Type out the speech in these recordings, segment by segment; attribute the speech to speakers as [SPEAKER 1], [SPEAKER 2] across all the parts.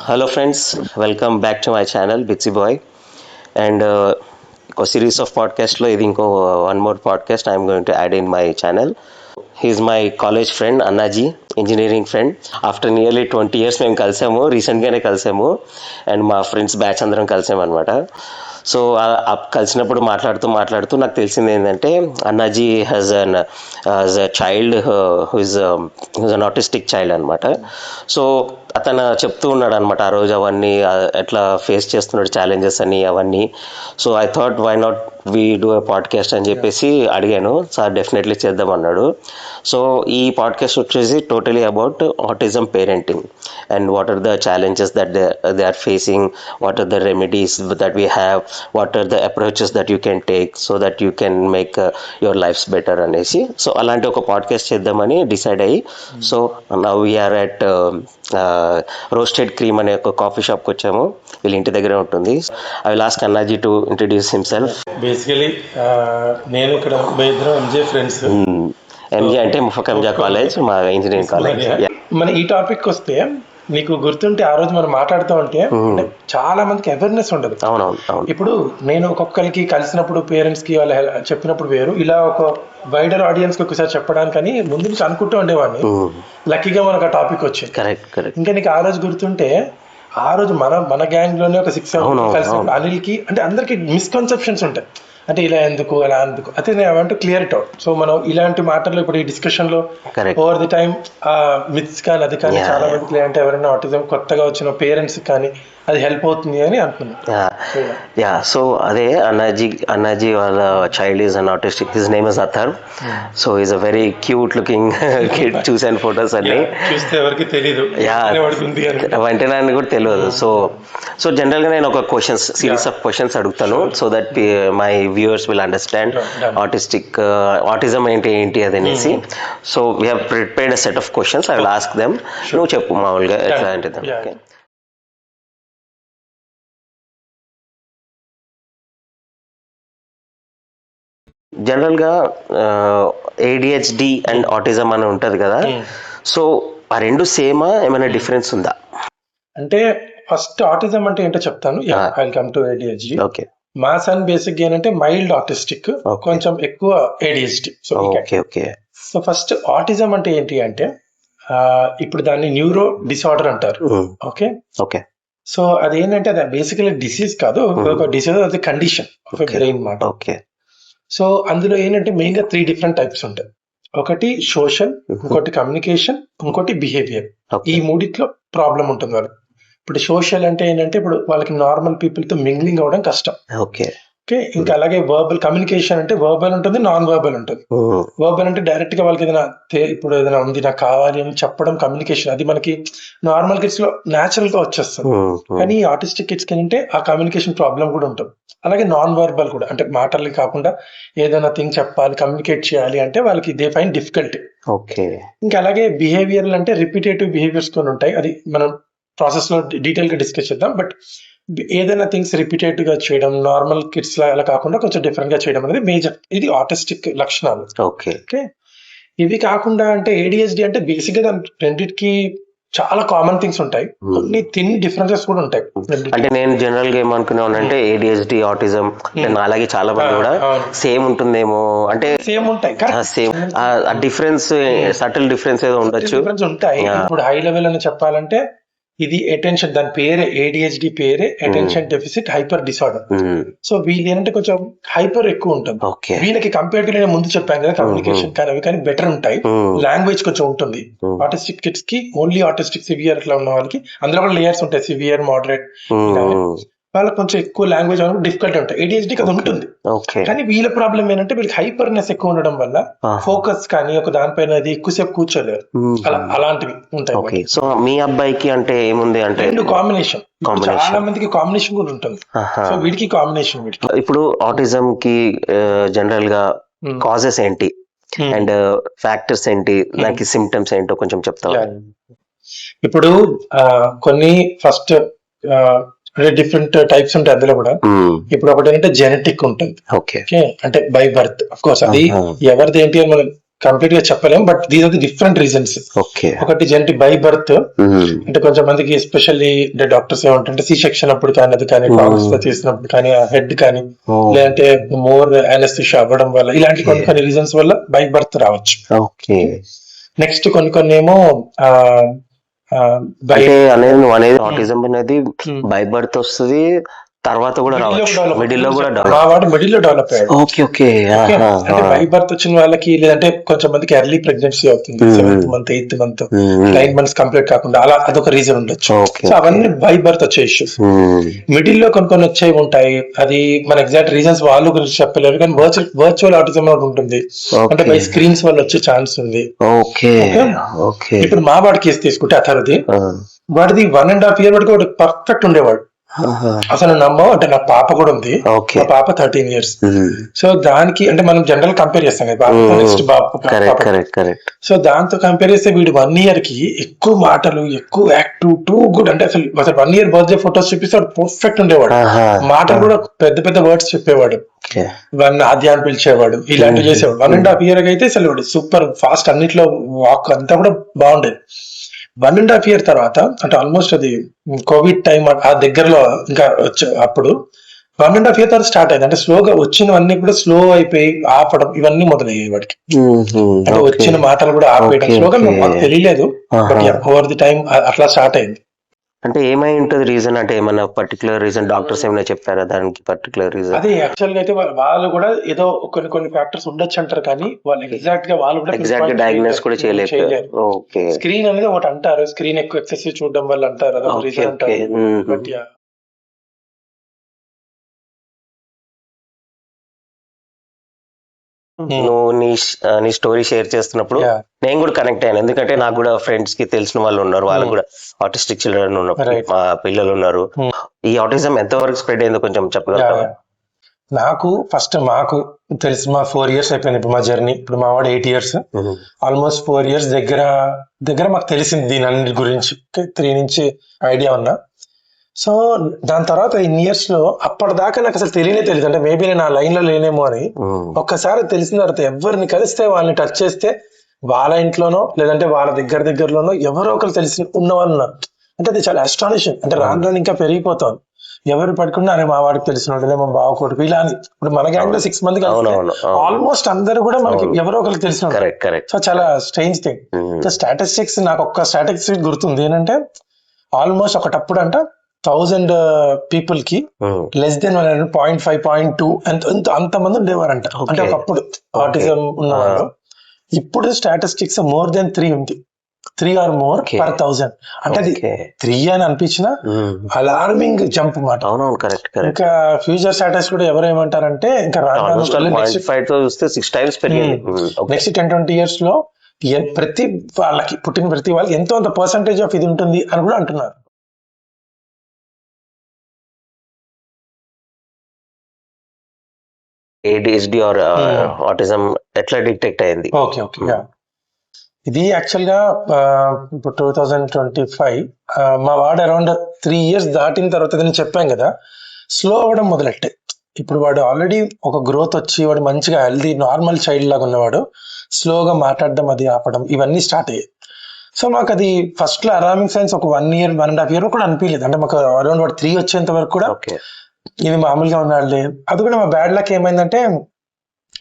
[SPEAKER 1] Hello friends, welcome back to my channel Bitsy Boy, and a series of podcast lo idi inko one more podcast I am going to add in my channel. He is my college friend Annaji, engineering friend. After nearly 20 years మేము కలిసాము, రీసెంట్గానే కలిసాము and మా friends batch అందరం కలిసాము అనమాట. So కలిసినప్పుడు మాట్లాడుతూ నాకు తెలిసింది ఏంటంటే Annaji has a child whose an autistic child అనమాట. సో అతను చెప్తూ ఉన్నాడు అనమాట ఆ రోజు అవన్నీ ఎట్లా ఫేస్ చేస్తున్నాడు ఛాలెంజెస్ అని అవన్నీ. So I thought why not we do a podcast అని చెప్పేసి అడిగాను. సార్ డెఫినెట్లీ చేద్దాం అన్నాడు. సో ఈ పాడ్కాస్ట్ వచ్చేసి totally about autism parenting and what are the challenges that they are facing, what are the remedies that we have, what are the approaches that you can take so that you can make your lifes better అనేసి. So అలాంటి ఒక podcast చేద్దామని decide అయ్యి, so now we're at roasted cream అనే ఒక coffee షాప్కి వచ్చాము. వీళ్ళ ఇంటి దగ్గరే ఉంటుంది. ఐ విల్ ఆస్క్ అన్నాజీ టు ఇంట్రడ్యూస్ హిమ్సెల్ఫ్.
[SPEAKER 2] బేసికలీ నేను ఇక్కడ ఇద్దరు ఎంజే ఫ్రెండ్స్.
[SPEAKER 1] ఎంజే అంటే ముఫక్ ఎంజా కాలేజ్, మా ఇంజనీరింగ్ కాలేజ్.
[SPEAKER 2] మన ఈ టాపిక్ వస్తే నీకు గుర్తుంటే ఆ రోజు మనం మాట్లాడుతూ ఉంటే చాలా మందికి అవేర్నెస్ ఉండదు. ఇప్పుడు నేను ఒక్కొక్కరికి కలిసినప్పుడు పేరెంట్స్ కి వాళ్ళు చెప్పినప్పుడు వేరు, ఇలా ఒక వైడర్ ఆడియన్స్ కి ఒకసారి చెప్పడానికని ముందు నుంచి అనుకుంటూ ఉండేవాడిని. లక్కీగా మనకు ఆ టాపిక్ వచ్చింది. ఇంకా నీకు ఆ రోజు గుర్తుంటే ఆ రోజు మన గ్యాంగ్ లోనే ఒక 6 కలిసినప్పుడు అనిల్ కి అంటే అందరికి మిస్కన్సెప్షన్స్ ఉంటాయి, అంటే ఇలా ఎందుకు అలా ఎందుకు అయితే నేను అవంటూ క్లియర్ ఇట్ అవుట్. సో మనం ఇలాంటి మాటలు ఇప్పుడు ఈ డిస్కషన్ లో ఓవర్ ది టైం మిత్స్ కానీ అది కానీ చాలా మందికి లేదంటే ఎవరైనా ఆటిజం కొత్తగా వచ్చిన పేరెంట్స్ కానీ అది హెల్ప్ అవుతుంది అని అనుకున్నాను.
[SPEAKER 1] సో అదే అన్నాజీ వాళ్ళ child is an autistic. His name is other. So is a very cute looking kid. చూసాను ఫొటోస్ అన్ని,
[SPEAKER 2] చూస్తే ఎవరికి తెలియదు
[SPEAKER 1] వెంటనే కూడా తెలియదు. సో జనరల్ గా నేను ఒక సిరీస్ ఆఫ్ క్వశ్చన్స్ అడుగుతాను so that my viewers will understand autism ఏంటి అది అనేసి. So we have prepared a set of questions. I will ask them. నువ్వు చెప్పు మామూలుగా ఎట్లా అంటే. ఓకే, జనరల్గా ఏడిహెచ్డి అండ్ ఆటిజం అని ఉంటుంది కదా. సో ఆ రెండు సేమా, ఏమైనా డిఫరెన్స్ ఉందా?
[SPEAKER 2] అంటే ఫస్ట్ ఆటిజం అంటే ఏంటో చెప్తాను. I will come to ADHD.
[SPEAKER 1] Okay.
[SPEAKER 2] మా సన్ బేసిక్ ఏంటంటే మైల్డ్ ఆటిస్టిక్, కొంచెం ఎక్కువ ఏడిహెచ్డి. సో ఫస్ట్ ఆటిజం అంటే ఏంటి అంటే ఇప్పుడు దాన్ని న్యూరో డిసార్డర్ అంటారు. ఓకే. సో అదేంటంటే అది బేసికలీ డిసీజ్ కాదు, ఒక డిసీజ్, అది కండిషన్ ఆఫ్ బ్రెయిన్ మాట.
[SPEAKER 1] ఓకే.
[SPEAKER 2] సో అందులో ఏంటంటే మెయిన్ గా 3 డిఫరెంట్ టైప్స్ ఉంటాయి. ఒకటి సోషల్, ఇంకోటి కమ్యూనికేషన్, ఇంకోటి బిహేవియర్. ఈ మూడిట్లో ప్రాబ్లం ఉంటుంది వాళ్ళకి. ఇప్పుడు సోషల్ అంటే ఏంటంటే ఇప్పుడు వాళ్ళకి నార్మల్ పీపుల్ తో మింగ్లింగ్ అవ్వడం కష్టం. ఓకే. ఇంకా అలాగే వర్బల్ కమ్యూనికేషన్ అంటే వర్బల్ ఉంటుంది, నాన్ వర్బల్ ఉంటుంది. వర్బల్ అంటే డైరెక్ట్ గా వాళ్ళకి ఏదైనా ఇప్పుడు ఏదైనా ఉంది నాకు కావాలి అని చెప్పడం కమ్యూనికేషన్, అది మనకి నార్మల్ కిడ్స్ లో న్యాచురల్ గా వచ్చేస్తుంది. కానీ ఆటిస్టిక్ కిడ్స్ కి ఏంటంటే ఆ కమ్యూనికేషన్ ప్రాబ్లం కూడా ఉంటుంది. అలాగే నాన్ వర్బల్ కూడా, అంటే మాటలు కాకుండా ఏదైనా థింగ్ చెప్పాలి, కమ్యూనికేట్ చేయాలి అంటే వాళ్ళకి దే ఫైన్ డిఫికల్టీ.
[SPEAKER 1] ఓకే.
[SPEAKER 2] ఇంకా అలాగే బిహేవియర్ అంటే రిపీటేటివ్ బిహేవియర్స్ కొన్ని ఉంటాయి, అది మనం ప్రాసెస్ లో డీటెయిల్ గా డిస్కస్ చేద్దాం. బట్ ఏదైనా థింగ్స్ రిపీటేటివ్ గా చేయడం, నార్మల్ కిడ్స్ అలా కాకుండా కొంచెం డిఫరెంట్ గా చేయడం అనేది మేజర్, ఇది ఆటిస్టిక్ లక్షణాలు.
[SPEAKER 1] ఓకే.
[SPEAKER 2] ఇవి కాకుండా అంటే ఏడిహెచ్డి అంటే బేసిక్ గా దాని రెండింటికి చాలా కామన్ థింగ్స్ ఉంటాయి, కొన్ని థిన్ డిఫరెన్సెస్ కూడా ఉంటాయి.
[SPEAKER 1] అంటే నేను జనరల్ గా ఏమనుకున్నాను ఏడిహెచ్డి ఆటిజం అలాగే చాలా మంది కూడా సేమ్ ఉంటుందేమో అంటే.
[SPEAKER 2] సేమ్ ఉంటాయి,
[SPEAKER 1] సేమ్. డిఫరెన్స్, సటిల్ డిఫరెన్స్ ఏదో ఉండొచ్చు,
[SPEAKER 2] ఉంటాయి. ఇప్పుడు హై లెవెల్ అని చెప్పాలంటే ఇది అటెన్షన్, దాని పేరే ఏడిహెచ్డి పేరే attention deficit hyper disorder. So వీళ్ళు ఏంటంటే కొంచెం హైపర్ ఎక్కువ ఉంటుంది. వీళ్ళకి కంపేర్ గా నేను ముందు చెప్పాను కదా కమ్యూనికేషన్ కానీ అవి కానీ బెటర్ ఉంటాయి, లాంగ్వేజ్ కొంచెం ఉంటుంది. ఆటిస్టిక్ కిడ్స్ కి ఓన్లీ ఆటిస్టిక్ సివియర్ ఇట్లా ఉన్న వాళ్ళకి అందులో కూడా లేయర్స్ ఉంటాయి, సివియర్, మోడరేట్, వాళ్ళకి కొంచెం ఎక్కువ లాంగ్వేజ్ డిఫికల్టీ ఉంటాయి. ఏడిహెచ్డి అది ఉంటుంది. కానీ వీళ్ళ ప్రాబ్లం ఏంటంటే వీళ్ళకి హైపర్నెస్ ఎక్కువ ఉండడం వల్ల ఫోకస్ కానీ ఒక దానిపైన అది ఎక్కువసేపు కూర్చోలేరు, అలాంటివి ఉంటాయి.
[SPEAKER 1] సో మీ అబ్బాయికి అంటే ఏముంది అంటే
[SPEAKER 2] కాంబినేషన్, చాలా మందికి కాంబినేషన్ కూడా ఉంటుంది. సో వీడికి కాంబినేషన్.
[SPEAKER 1] ఇప్పుడు ఆటిజం కి జనరల్ గా కాజెస్ ఏంటి అండ్ ఫ్యాక్టర్స్ ఏంటి, దానికి సిమ్టమ్స్ ఏంటో కొంచెం చెప్తావా?
[SPEAKER 2] ఇప్పుడు కొన్ని ఫస్ట్ డిఫరెంట్ టైప్స్ ఉంటాయి అందులో కూడా. ఇప్పుడు ఒకటి ఏంటంటే జెనెటిక్ ఉంటుంది, అంటే బై బర్త్. అఫ్ కోర్స్ అది ఎవరిది ఏంటి అని మనం కంప్లీట్ గా చెప్పలేం, but these are the different reasons.
[SPEAKER 1] Okay.
[SPEAKER 2] ఒకటి జెనెటిక్ బై బర్త్, అంటే కొంచెం మందికి ఎస్పెషల్లీ అంటే డాక్టర్స్ ఏమంటుంటే సి సెక్షన్ అప్పుడు కానీ అది కానీ టాక్స్ లో చేసినప్పుడు కానీ హెడ్ కానీ లేదంటే మోర్ అనస్థిషియా అవ్వడం వల్ల ఇలాంటి కొన్ని కొన్ని రీజన్స్ వల్ల బై బర్త్ రావచ్చు.
[SPEAKER 1] ఓకే.
[SPEAKER 2] నెక్స్ట్ కొన్ని కొన్ని ఏమో
[SPEAKER 1] అనేది ఆటిజం అనేది బై బర్త్ వస్తుంది, తర్వాత కూడా మిడిల్ లో కూడా
[SPEAKER 2] మా వాడు మిడిల్ లో డెవలప్ అయ్యాడు.
[SPEAKER 1] ఓకే. ఓకే.
[SPEAKER 2] అంటే బై బర్త్ వచ్చిన వాళ్ళకి లేదంటే కొంచెం మందికి ఎర్లీ ప్రెగ్నెన్సీ అవుతుంది, 7th month 8th month 9 months complete కాకుండా, అలా అదొక రీజన్ ఉండొచ్చు. సో అవన్నీ బై బర్త్ వచ్చే ఇష్యూస్. మిడిల్ లో కొన్ని కొన్ని వచ్చేవి ఉంటాయి, అది మన ఎగ్జాక్ట్ రీజన్స్ వాళ్ళు గురించి చెప్పలేరు, కానీ వర్చువల్ ఆటిజం ఉంటుంది, అంటే బై స్క్రీన్స్ వల్ల వచ్చే ఛాన్స్ ఉంది. ఇప్పుడు మా వాడి కేసు తీసుకుంటే అథర్ది, వాడిది 1.5 year వరకు వాడు పర్ఫెక్ట్ ఉండేవాడు. అసలు నమ్మవు, అంటే నా పాప కూడా ఉంది, మా పాప 13 years. సో దానికి అంటే మనం జనరల్ కంపేర్ చేస్తాం కదా నెక్స్ట్ బాబు. సో దాంతో కంపేర్ చేస్తే వీడు 1 year కి ఎక్కువ మాటలు, ఎక్కువ యాక్టివ్, టూ గుడ్. అంటే అసలు 1 year బర్త్డే ఫొటోస్ చూపిస్తే వాడు పర్ఫెక్ట్ ఉండేవాడు, మాటలు కూడా పెద్ద పెద్ద వర్డ్స్ చెప్పేవాడు, ఆద్య అని పిలిచేవాడు, ఇలాంటివి చేసేవాడు. 1.5 year అయితే అసలు సూపర్ ఫాస్ట్, అన్నిట్లో వాక్ అంతా కూడా బాగుండేది. 1.5 year తర్వాత అంటే ఆల్మోస్ట్ అది కోవిడ్ టైం ఆ దగ్గరలో ఇంకా అప్పుడు 1.5 year తర్వాత స్టార్ట్ అయింది. అంటే స్లోగా వచ్చినవన్నీ కూడా స్లో అయిపోయి ఆపడం ఇవన్నీ మొదలయ్యాయి వాడికి. అంటే వచ్చిన మాటలు కూడా ఆపేయడం స్లోగా మాకు తెలియలేదు, బట్ ఓవర్ ది టైం అట్లా స్టార్ట్ అయింది.
[SPEAKER 1] అంటే ఏమై ఉంటుంది రీజన్, అంటే ఏమైనా పర్టికులర్ రీజన్ డాక్టర్స్ ఏమైనా చెప్పారా దానికి పర్టికులర్ రీజన్?
[SPEAKER 2] అదే యాక్చువల్ గా అయితే వాళ్ళు కూడా ఏదో కొన్ని కొన్ని ఫ్యాక్టర్స్ ఉండొచ్చు అంటారు, కానీ వాళ్ళు ఎగ్జాక్ట్ గా వాళ్ళు కూడా
[SPEAKER 1] డయాగ్నోస్ కూడా చేయలేరు.
[SPEAKER 2] స్క్రీన్ అనేది ఒకటి అంటారు, స్క్రీన్ ఎక్కువ ఎక్సెసివ్ చూడడం వల్ల అంటారు, అదొక రీజన్ అంటారు. బట్
[SPEAKER 1] నువ్వు నీ స్టోరీ షేర్ చేస్తున్నప్పుడు నేను కూడా కనెక్ట్ అయ్యాను, ఎందుకంటే నాకు కూడా ఫ్రెండ్స్ కి తెలిసిన వాళ్ళు ఉన్నారు, వాళ్ళకు కూడా ఆటిస్టిక్ చిల్డ్రన్ ఉన్నారు, మా పిల్లలు ఉన్నారు. ఈ ఆటిజం ఎంత వరకు స్ప్రెడ్ అయిందో కొంచెం చెప్పగలుగుతావా?
[SPEAKER 2] నాకు ఫస్ట్ మాకు తెలిసి మా 4 years అయిపోయింది ఇప్పుడు మా జర్నీ. ఇప్పుడు మా వాడు 8 years, ఆల్మోస్ట్ 4 years దగ్గర మాకు తెలిసింది దీని అన్నిటి గురించి. 3 నుంచి ఐడియా ఉన్నా. సో దాని తర్వాత ఇన్ని ఇయర్స్ లో అప్పటిదాకా నాకు అసలు తెలియదు, అంటే మేబీ నేను ఆ లైన్ లో లేనేమో అని. ఒక్కసారి తెలిసిన తర్వాత ఎవరిని కలిస్తే వాళ్ళని టచ్ చేస్తే వాళ్ళ ఇంట్లోనో లేదంటే వాళ్ళ దగ్గరలోనో ఎవరో ఒకరు తెలిసి ఉన్న వాళ్ళు ఉన్నారు. అంటే అది చాలా అస్టానిషింగ్. అంటే రాను రాను ఇంకా పెరిగిపోతుంది. ఎవరు పట్టుకున్నా అరే మా వాడికి తెలిసిన వాళ్ళు, మా బావ కొడుకు ఇలా అని. ఇప్పుడు మన గ్యాంగ్ లో 6 మంది ఆల్మోస్ట్ అందరూ కూడా మనకి ఎవరో ఒకరికి తెలిసిన. సో చాలా స్ట్రేంజ్ థింగ్. సో స్టాటిస్టిక్స్ నాకు ఒక్క స్టాటిస్టిక్స్ గుర్తుంది ఏంటంటే, ఆల్మోస్ట్ ఒకటప్పుడు అంట 1000 people కి లెస్ దెన్ 0.5 0.2 అంత మంది ఉండేవారంట. అంటే ఒకప్పుడు ఆటిజం ఉన్నవాళ్ళు. ఇప్పుడు స్టాటిస్టిక్స్ మోర్ దెన్ 3 ఉంది, 3 or more per 1000. అంటే అది 3 అని అనిపించిన అలార్మింగ్ జంప్ మాట. ఇంకా ఫ్యూచర్ స్టాటస్ కూడా ఎవరు ఏమంటారంటే ఇంకా నెక్స్ట్ 10-20 years లో ప్రతి వాళ్ళకి పుట్టిన ప్రతి వాళ్ళకి ఎంతో అంత పర్సంటేజ్ ఆఫ్ ఇది ఉంటుంది అని కూడా అంటున్నారు.
[SPEAKER 1] ADHD ఆర్ ఆటిజం ఎట్లా డిటెక్ట్ అయింది?
[SPEAKER 2] ఓకే. ఇది యాక్చువల్ గా ఇప్పుడు 2025 మా వాడు అరౌండ్ 3 years దాటిన తర్వాత నేను చెప్పాను కదా, స్లో అవ్వడం మొదలెట్టే. ఇప్పుడు వాడు ఆల్రెడీ ఒక గ్రోత్ వచ్చి వాడు మంచిగా హెల్దీ నార్మల్ చైల్డ్ లాగా ఉన్నవాడు స్లోగా మాట్లాడడం అది ఆపడం ఇవన్నీ స్టార్ట్ అయ్యాయి. సో మాకు అది ఫస్ట్ లో అలార్మింగ్ సైన్స్ ఒక 1 year 1.5 year కూడా అనిపించలేదు. అంటే మాకు అరౌండ్ వాడు 3 వచ్చేంత వరకు కూడా ఇది మామూలుగా ఉన్నాడులే. అది కూడా మా బ్యాడ్ లక్ ఏమైందంటే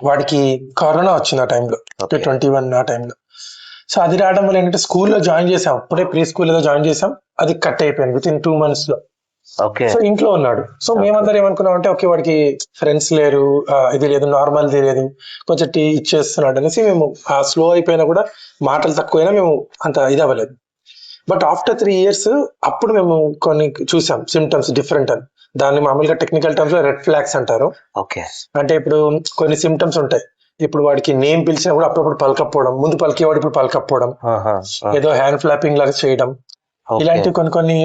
[SPEAKER 2] వాడికి కరోనా వచ్చింది ఆ టైంలో, 21 ఆ టైంలో. సో అది రావడం వల్ల ఏంటంటే స్కూల్లో జాయిన్ చేసాం, అప్పుడే ప్రీ స్కూల్ ఏదో జాయిన్ చేసాం, అది కట్ అయిపోయింది వితిన్ 2 months లో. సో ఇంట్లో ఉన్నాడు. సో మేమందరం ఏమనుకున్నాం అంటే ఓకే వాడికి ఫ్రెండ్స్ లేరు, ఇది లేదు, నార్మల్ లేదు, కొంచెం టీ ఇచ్చేస్తున్నాడు అనేసి మేము ఆ స్లో అయిపోయినా కూడా మాటలు తక్కువైనా మేము అంత ఇది అవ్వలేదు. బట్ ఆఫ్టర్ 3 years అప్పుడు మేము కొన్ని చూసాం సిమ్టమ్స్ డిఫరెంట్ అని. దాన్ని మామూలుగా టెక్నికల్ టర్మ్స్ లో రెడ్ ఫ్లాగ్స్ అంటారు. అంటే ఇప్పుడు కొన్ని సిమ్టమ్స్ ఉంటాయి. ఇప్పుడు వాడికి నేమ్ పిలిచినా కూడా అప్పుడప్పుడు పలకపోవడం, ముందు పలికేవాడు ఇప్పుడు పలకపోవడం, ఏదో హ్యాండ్ ఫ్లాపింగ్ లాగా చేయడం, ఇలాంటి కొన్ని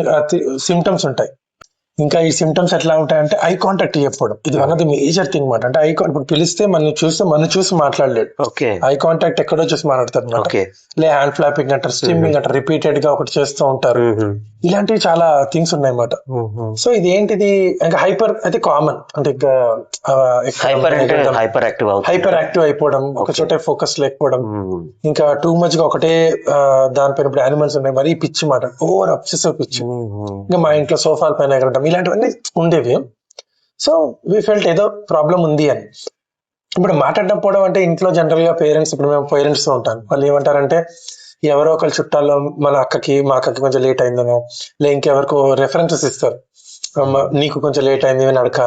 [SPEAKER 2] సిమ్టమ్స్ ఉంటాయి. ఇంకా ఈ సిమ్టమ్స్ ఎట్లా ఉంటాయంటే ఐ కాంటాక్ట్ చెప్పడం, ఇది one of the major thing మాట. అంటే ఇప్పుడు పిలిస్తే మనం చూసి మాట్లాడలేడు, ఐ కాంటాక్ట్ ఎక్కడో చూసి మాట్లాడతారు అనమాట. లే హ్యాండ్ ఫ్లాపింగ్ అంటారు, స్టిమ్మింగ్ అంటారు, రిపీటెడ్ గా ఒకటి చేస్తూ ఉంటారు. ఇలాంటివి చాలా థింగ్స్ ఉన్నాయి అన్నమాట. సో ఇది ఏంటిది ఇంకా హైపర్ అయితే కామన్, అంటే హైపర్ యాక్టివ్ అయిపోవడం, ఒక చోటే ఫోకస్ లేకపోవడం, ఇంకా టూ మచ్ గా ఒకటే దానిపైన ఇప్పుడు యానిమల్స్ ఉన్నాయి, మరీ పిచ్చి మాట, ఓవర్ అబ్సెసివ్ పిచ్చి. ఇంకా మా ఇంట్లో సోఫాల పైన ఎగరడం ఇలాంటివన్నీ ఉండేవి. సో వీ ఫెల్ట్ ఏదో ప్రాబ్లం ఉంది అని. ఇప్పుడు మాట్లాడకపోవడం అంటే ఇంట్లో జనరల్ గా పేరెంట్స్, ఇప్పుడు మేము పేరెంట్స్ తో ఉంటాను, వాళ్ళు ఏమంటారంటే ఎవరో ఒకరి చుట్టాల్లో మా అక్కకి కొంచెం లేట్ అయిందనో, లే ఇంకెవరికో రెఫరెన్సెస్ ఇస్తారు, నీకు కొంచెం లేట్ అయింది నడక,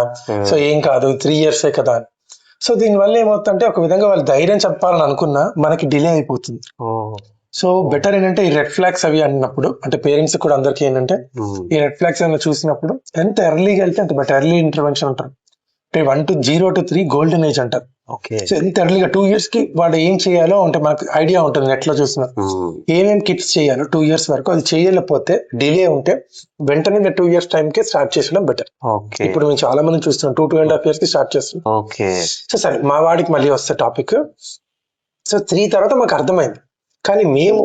[SPEAKER 2] సో ఏం కాదు 3 years కదా అని. సో దీనివల్ల ఏమవుతుందంటే ఒక విధంగా వాళ్ళు ధైర్యం చెప్పాలని అనుకున్నా మనకి డిలే అయిపోతుంది. సో బెటర్ ఏంటంటే ఈ రెడ్ ఫ్లాగ్స్ అవి అన్నప్పుడు, అంటే పేరెంట్స్ కూడా అందరికీ ఏంటంటే ఈ రెడ్ ఫ్లాగ్స్ ఏమైనా చూసినప్పుడు ఎంత ఎర్లీగా వెళ్తే అంత బెటర్. ఎర్లీ ఇంటర్వెన్షన్ అంటారు, 0 to 3 గోల్డెన్ ఏజ్ అంటారు. సో ఎంత ఎర్లీగా 2 years కి వాడు ఏం చేయాలో అంటే మనకు ఐడియా ఉంటుంది నెట్ లో చూసిన ఏమేమి కిట్స్ చేయాలో 2 years వరకు. అది చేయలేకపోతే డిలే ఉంటే వెంటనే 2 years టైం కి స్టార్ట్ చేసడం బెటర్. ఇప్పుడు మేము చాలా మంది చూస్తున్నాం 2.5 years కి స్టార్ట్ చేస్తున్నాం. సో సరే మా వాడికి మళ్ళీ వస్తే టాపిక్. సో 3 తర్వాత మాకు అర్థమైంది, కానీ మేము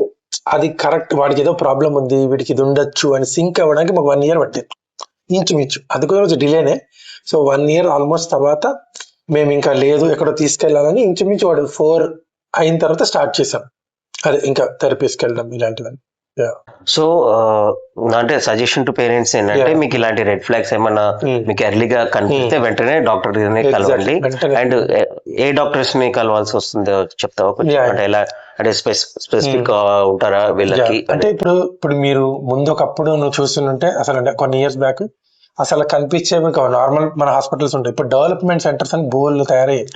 [SPEAKER 2] అది కరెక్ట్, వాడికి ఏదో ప్రాబ్లం ఉంది, వీడికి ఇది ఉండొచ్చు అని సింక్ అవ్వడానికి మాకు 1 year పట్టింది ఇంచుమించు. అది కూడా కొంచెం డిలేనే. సో 1 year ఆల్మోస్ట్ తర్వాత మేము ఇంకా లేదు ఎక్కడో తీసుకెళ్లాలని ఇంచుమించు వాడు 4 అయిన తర్వాత స్టార్ట్ చేసాం, అదే ఇంకా థెరపీస్కి వెళ్ళడం ఇలాంటివన్నీ.
[SPEAKER 1] సో అంటే సజెషన్ టు పేరెంట్స్ ఏంటంటే మీకు ఇలాంటి రెడ్ ఫ్లాగ్స్ ఏమన్నా మీకు ఎర్లీగా కనిపిస్తే వెంటనే డాక్టర్ కలవండి. అండ్ ఏ డాక్టర్స్ ని కలవాల్సి వస్తుందో చెప్తావా కొంచెం? అంటే ఎలా అంటే స్పెసిఫిక్ ఉంటారా వీళ్ళకి?
[SPEAKER 2] అంటే ఇప్పుడు మీరు ముందు ఒకప్పుడు నువ్వు చూస్తుంటే అసలు, అంటే కొన్ని ఇయర్స్ బ్యాక్ అసలు కనిపించేవి నార్మల్ మన హాస్పిటల్స్ ఉంటాయి. ఇప్పుడు డెవలప్మెంట్ సెంటర్స్ అని బోర్లు తయారయ్యాయి,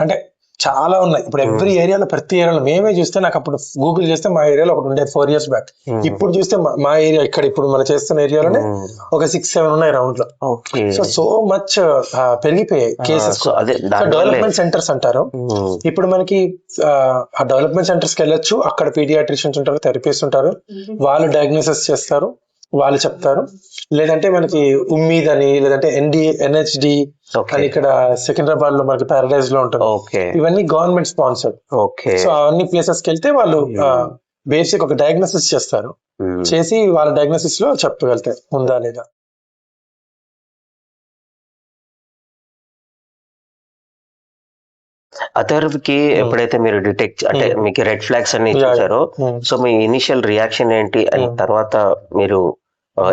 [SPEAKER 2] అంటే చాలా ఉన్నాయి. ఇప్పుడు ఎవ్రీ ఏరియాలో, ప్రతి ఏరియాలో మేమే చూస్తే, నాకు అప్పుడు గూగుల్ చేస్తే మా ఏరియాలో ఒకటి ఉండేది 4 years బ్యాక్. ఇప్పుడు చూస్తే మా ఏరియా ఇక్కడ ఇప్పుడు మనం చేస్తున్న ఏరియాలోనే ఒక 6-7 ఉన్నాయి రౌండ్ లో. సో మచ్ పెరిగిపోయాయి కేసెస్. డెవలప్మెంట్ సెంటర్స్ అంటారు. ఇప్పుడు మనకి ఆ డెవలప్మెంట్ సెంటర్స్ కి వెళ్ళొచ్చు, అక్కడ పీడియాట్రిషియన్స్ ఉంటారు, థెరపిస్ట్ ఉంటారు, వాళ్ళు డయాగ్నోసిస్ చేస్తారు, వాళ్ళు చెప్తారు. లేదంటే మనకి ఉమ్మీద్ అని, లేదంటే NHD అని ఇక్కడ సికింద్రాబాద్ లో మనకి పారడైజ్ లో ఉంటుంది. ఇవన్నీ గవర్నమెంట్ స్పాన్సర్డ్. సో అవన్నీ ప్లేసెస్ కి వెళ్తే వాళ్ళు బేసిక్ ఒక డయాగ్నోసిస్ చేస్తారు, చేసి వాళ్ళ డయాగ్నోసిస్ లో చెప్పగలుగుతారు ఉందా లేదా.
[SPEAKER 1] అథర్వ్కి ఎప్పుడైతే మీరు డిటెక్ట్ అంటే మీకు రెడ్ ఫ్లాగ్స్ అన్ని చూసారో, సో మీ ఇనిషియల్ రియాక్షన్ ఏంటి, అని తర్వాత మీరు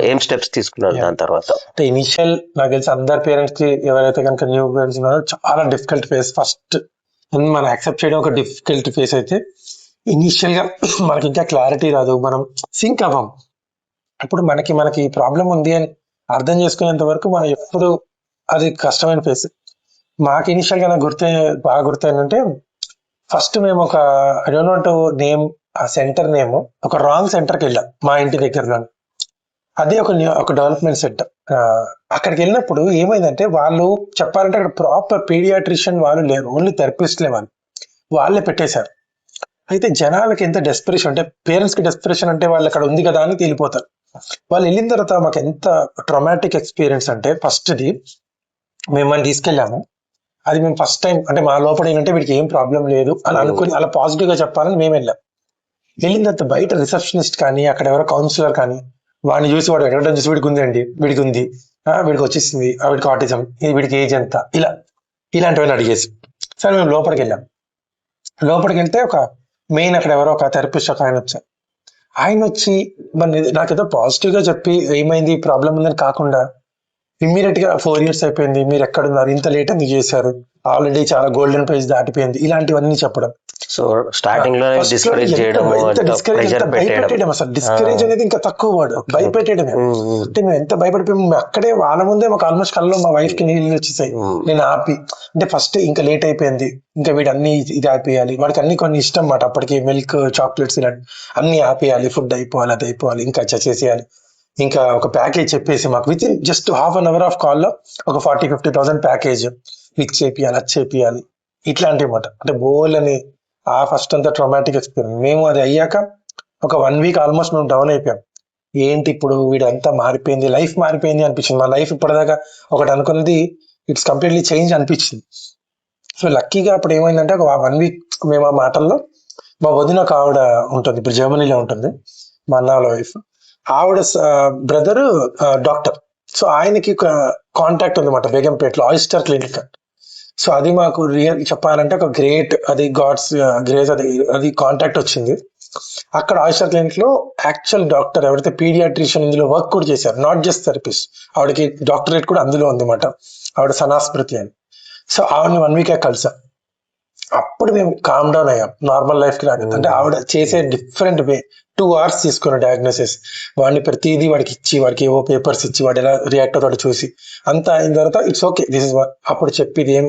[SPEAKER 1] ఏం స్టెప్స్ తీసుకున్నారు దాని తర్వాత?
[SPEAKER 2] అంటే ఇనిషియల్ నాకు తెలిసి అందరి పేరెంట్స్ కి, ఎవరైతే కనుక న్యూ పేరెంట్స్ ఉన్నారో చాలా డిఫికల్ట్ ఫేస్. ఫస్ట్ మనం యాక్సెప్ట్ చేయడం ఒక డిఫికల్ట్ ఫేస్ అయితే, ఇనిషియల్ గా మనకి ఇంకా క్లారిటీ రాదు, మనం సింక్ అవ్వం. ఇప్పుడు మనకి ప్రాబ్లం ఉంది అని అర్థం చేసుకునేంత వరకు మనం ఎప్పుడు అది కష్టమైన ఫేస్. మాకు ఇనిషియల్ గా నాకు బాగా గుర్తయిందంటే, ఫస్ట్ మేము ఒక I don't want to name ఆ సెంటర్ నేమ్, ఒక రాంగ్ సెంటర్కి వెళ్ళాం మా ఇంటి దగ్గరలో. అదే ఒక డెవలప్మెంట్ సెంటర్. అక్కడికి వెళ్ళినప్పుడు ఏమైందంటే, వాళ్ళు చెప్పాలంటే అక్కడ ప్రాపర్ పీడియాట్రిషియన్ వాళ్ళు లేరు, ఓన్లీ థెరపిస్ట్లే వాళ్ళే పెట్టేశారు. అయితే జనాలకి ఎంత డెస్పిరేషన్ అంటే, పేరెంట్స్ కి డెస్పిరేషన్ అంటే వాళ్ళు అక్కడ ఉంది కదా అని వెళ్ళిపోతారు. వాళ్ళు వెళ్ళిన తర్వాత మాకు ఎంత ట్రామాటిక్ ఎక్స్పీరియన్స్ అంటే, ఫస్ట్ది మిమ్మల్ని తీసుకెళ్ళాము, అది మేము ఫస్ట్ టైం అంటే మా లోపల ఏంటంటే వీడికి ఏం ప్రాబ్లం లేదు అని అనుకుని అలా పాజిటివ్ గా చెప్పాలని మేము వెళ్ళాం. వెళ్ళిన తర్వాత బయట రిసెప్షనిస్ట్ కానీ, అక్కడ ఎవరో కౌన్సిలర్ కానీ వాడిని చూసి, వాడు ఎక్కడం చూసి వీడికి ఉంది అండి, వీడికి ఉంది, వీడికి వచ్చేసింది, వీడికి ఆటిజం, వీడికి ఏజ్ ఎంత, ఇలాంటివన్నీ అడిగేసి సరే మేము లోపలికి వెళ్ళాం. లోపలికి వెళ్తే ఒక మెయిన్ అక్కడ ఎవరో ఒక థెరపిస్ట్ ఒక ఆయన వచ్చారు. ఆయన వచ్చి మరి నాకేదో పాజిటివ్ గా చెప్పి ఏమైంది ప్రాబ్లం ఉందని కాకుండా, ఇమ్మీడియట్ గా 4 years అయిపోయింది, మీరు ఎక్కడున్నారు, ఇంత లేట్ ఎందుకు చేశారు, ఆల్రెడీ చాలా గోల్డెన్ ప్రైజ్ దాటిపోయింది, ఇలాంటివన్నీ చెప్పడం.
[SPEAKER 1] సో స్టార్టింగ్ లో డిస్కరేజ్ చేయడం,
[SPEAKER 2] భయపెట్టడం. అసలు డిస్కరేజ్ అనేది ఇంకా తక్కువ వర్డ్, భయపెట్టడమే. అంటే మేము ఎంత భయపడిపోయాము, అక్కడే వాళ్ళ ముందే మాకు ఆల్మోస్ట్ కళ్ళలో మా వైఫ్ కి నీళ్ళు వచ్చేసాయి. నేను ఆపి, అంటే ఫస్ట్ ఇంకా లేట్ అయిపోయింది, ఇంకా వీడు అన్ని ఇది ఆపేయాలి, వాడికి అన్ని కొన్ని ఇష్టం మాట అప్పటికి, మిల్క్, చాక్లెట్స్ ఇలాంటి అన్ని ఆపేయాలి, ఫుడ్ అయిపోవాలి, అది అయిపోవాలి, ఇంకా చేసేయాలి. ఇంకా ఒక ప్యాకేజ్ చెప్పేసి మాకు with in just ½ an hour of కాల్లో ఒక 40,000-50,000 ప్యాకేజ్ ఇది చేపియాలి, అది చేపియాలి, ఇట్లాంటివి మాట. అంటే బోల్ అని ఫస్ట్ అంతా ట్రామాటిక్ ఎక్స్పీరియన్స్. మేము అది అయ్యాక ఒక 1 week ఆల్మోస్ట్ మేము డౌన్ అయిపోయాం. ఏంటి ఇప్పుడు వీడంతా మారిపోయింది, లైఫ్ మారిపోయింది అనిపించింది. మా లైఫ్ ఇప్పటిదాకా ఒకటి అనుకున్నది ఇట్స్ కంప్లీట్లీ చేంజ్ అనిపించింది. సో లక్కీగా అప్పుడు ఏమైందంటే ఒక 1 వీక్ మేము ఆ మాటల్లో, మా వదిన ఒక ఆవిడ ఉంటుంది, ఇప్పుడు జర్మనీలో ఉంటుంది, మా అన్న వాళ్ళ వైఫ్. ఆవిడ బ్రదర్ డాక్టర్. సో ఆయనకి కాంటాక్ట్ ఉందన్నమాట బేగంపేటలో ఆయిస్టర్ క్లినిక్. సో అది మాకు రియల్ చెప్పాలంటే ఒక గ్రేట్, అది గాడ్స్ గ్రేస్, అది కాంటాక్ట్ వచ్చింది. అక్కడ ఆయిస్టర్ క్లినిక్ లో యాక్చువల్ డాక్టర్ ఎవరైతే పీడియాట్రిషియన్ ఇందులో వర్క్ కూడా చేశారు, నాట్ జస్ట్ థెరపిస్ట్, ఆవిడకి డాక్టరేట్ కూడా అందులో ఉందన్నమాట. ఆవిడ సనాస్మృతి అని. సో ఆవిడని 1 వీక్ కలిసాం. అప్పుడు మేము కామ్ డౌన్ అయ్యాం, నార్మల్ లైఫ్ కి రాలేదు. అంటే ఆవిడ చేసే డిఫరెంట్ వే, 2 hours తీసుకున్న డయాగ్నోసిస్, వాడిని ప్రతిదీ వాడికి ఇచ్చి, వాడికి ఏవో పేపర్స్ ఇచ్చి, వాడు ఎలా రియాక్ట్ అవుతాడో చూసి అంతా అయిన తర్వాత ఇట్స్ ఓకే, దిస్ ఇస్ అప్పుడు చెప్పేది ఏం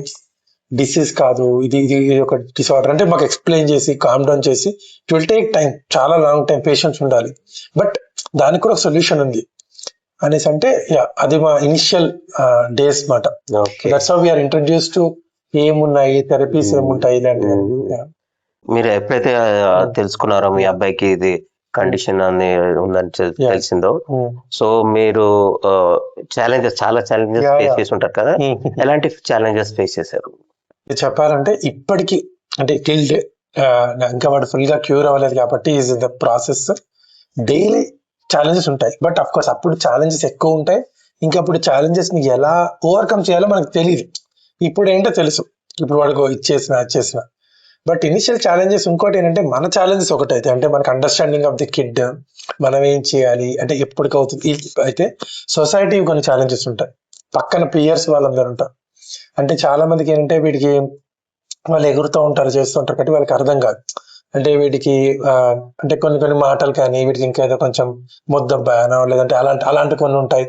[SPEAKER 2] డిసీజ్ కాదు, ఇది ఇది ఒక డిసార్డర్ అంటే మాకు ఎక్స్ప్లెయిన్ చేసి కామ్ డౌన్ చేసి, ఇట్ విల్ టేక్ టైం, చాలా లాంగ్ టైం, పేషెన్స్ ఉండాలి, బట్ దానికి కూడా ఒక సొల్యూషన్ ఉంది అనేసి. అంటే అది మా ఇనిషియల్ డేస్ మాట. That's how we are introduce to ఏమున్నాయి థెరపీస్, ఏముంటాయి ఇలాంటివి.
[SPEAKER 1] మీరు ఎప్పుడైతే తెలుసుకున్నారో మీ అబ్బాయికి ఇది కండిషన్ అని ఉందని తెలిసిందో, సో మీరు చాలా ఛాలెంజెస్ ఫేస్ చేసి ఉంటారు కదా, ఎలాంటి ఛాలెంజెస్ ఫేస్ చేశారు?
[SPEAKER 2] చెప్పాలంటే ఇప్పటికి అంటే టిల్ ఇంకా వాడు ఫుల్ గా క్యూర్ అవ్వలేదు కాబట్టి is the process. Daily challenges ఉంటాయి, బట్ అఫ్ కోర్స్ అప్పుడు ఛాలెంజెస్ ఎక్కువ ఉంటాయి. ఇంకా అప్పుడు ఛాలెంజెస్ ని ఎలా ఓవర్కమ్ చేయాలో మనకు తెలియదు. ఇప్పుడు ఏంటో తెలుసు, ఇప్పుడు వాడికి ఇచ్చేసిన. బట్ ఇనిషియల్ ఛాలెంజెస్ ఇంకోటి ఏంటంటే, మన ఛాలెంజెస్ ఒకటైతే అంటే మనకు అండర్స్టాండింగ్ ఆఫ్ ది కిడ్, మనం ఏం చేయాలి అంటే ఎప్పటికవుతుంది. అయితే సొసైటీ కొన్ని ఛాలెంజెస్ ఉంటాయి, పక్కన పియర్స్ వాళ్ళందరూ ఉంటారు. అంటే చాలా మందికి ఏంటంటే వీడికి వాళ్ళు ఎగురుతూ ఉంటారు, చేస్తూ ఉంటారు కాబట్టి వాళ్ళకి అర్థం కాదు. అంటే వీటికి అంటే కొన్ని మాటలు కానీ, వీటికి ఇంకా ఏదో కొంచెం ముద్దబ్బాయనో లేదంటే అలాంటి కొన్ని ఉంటాయి.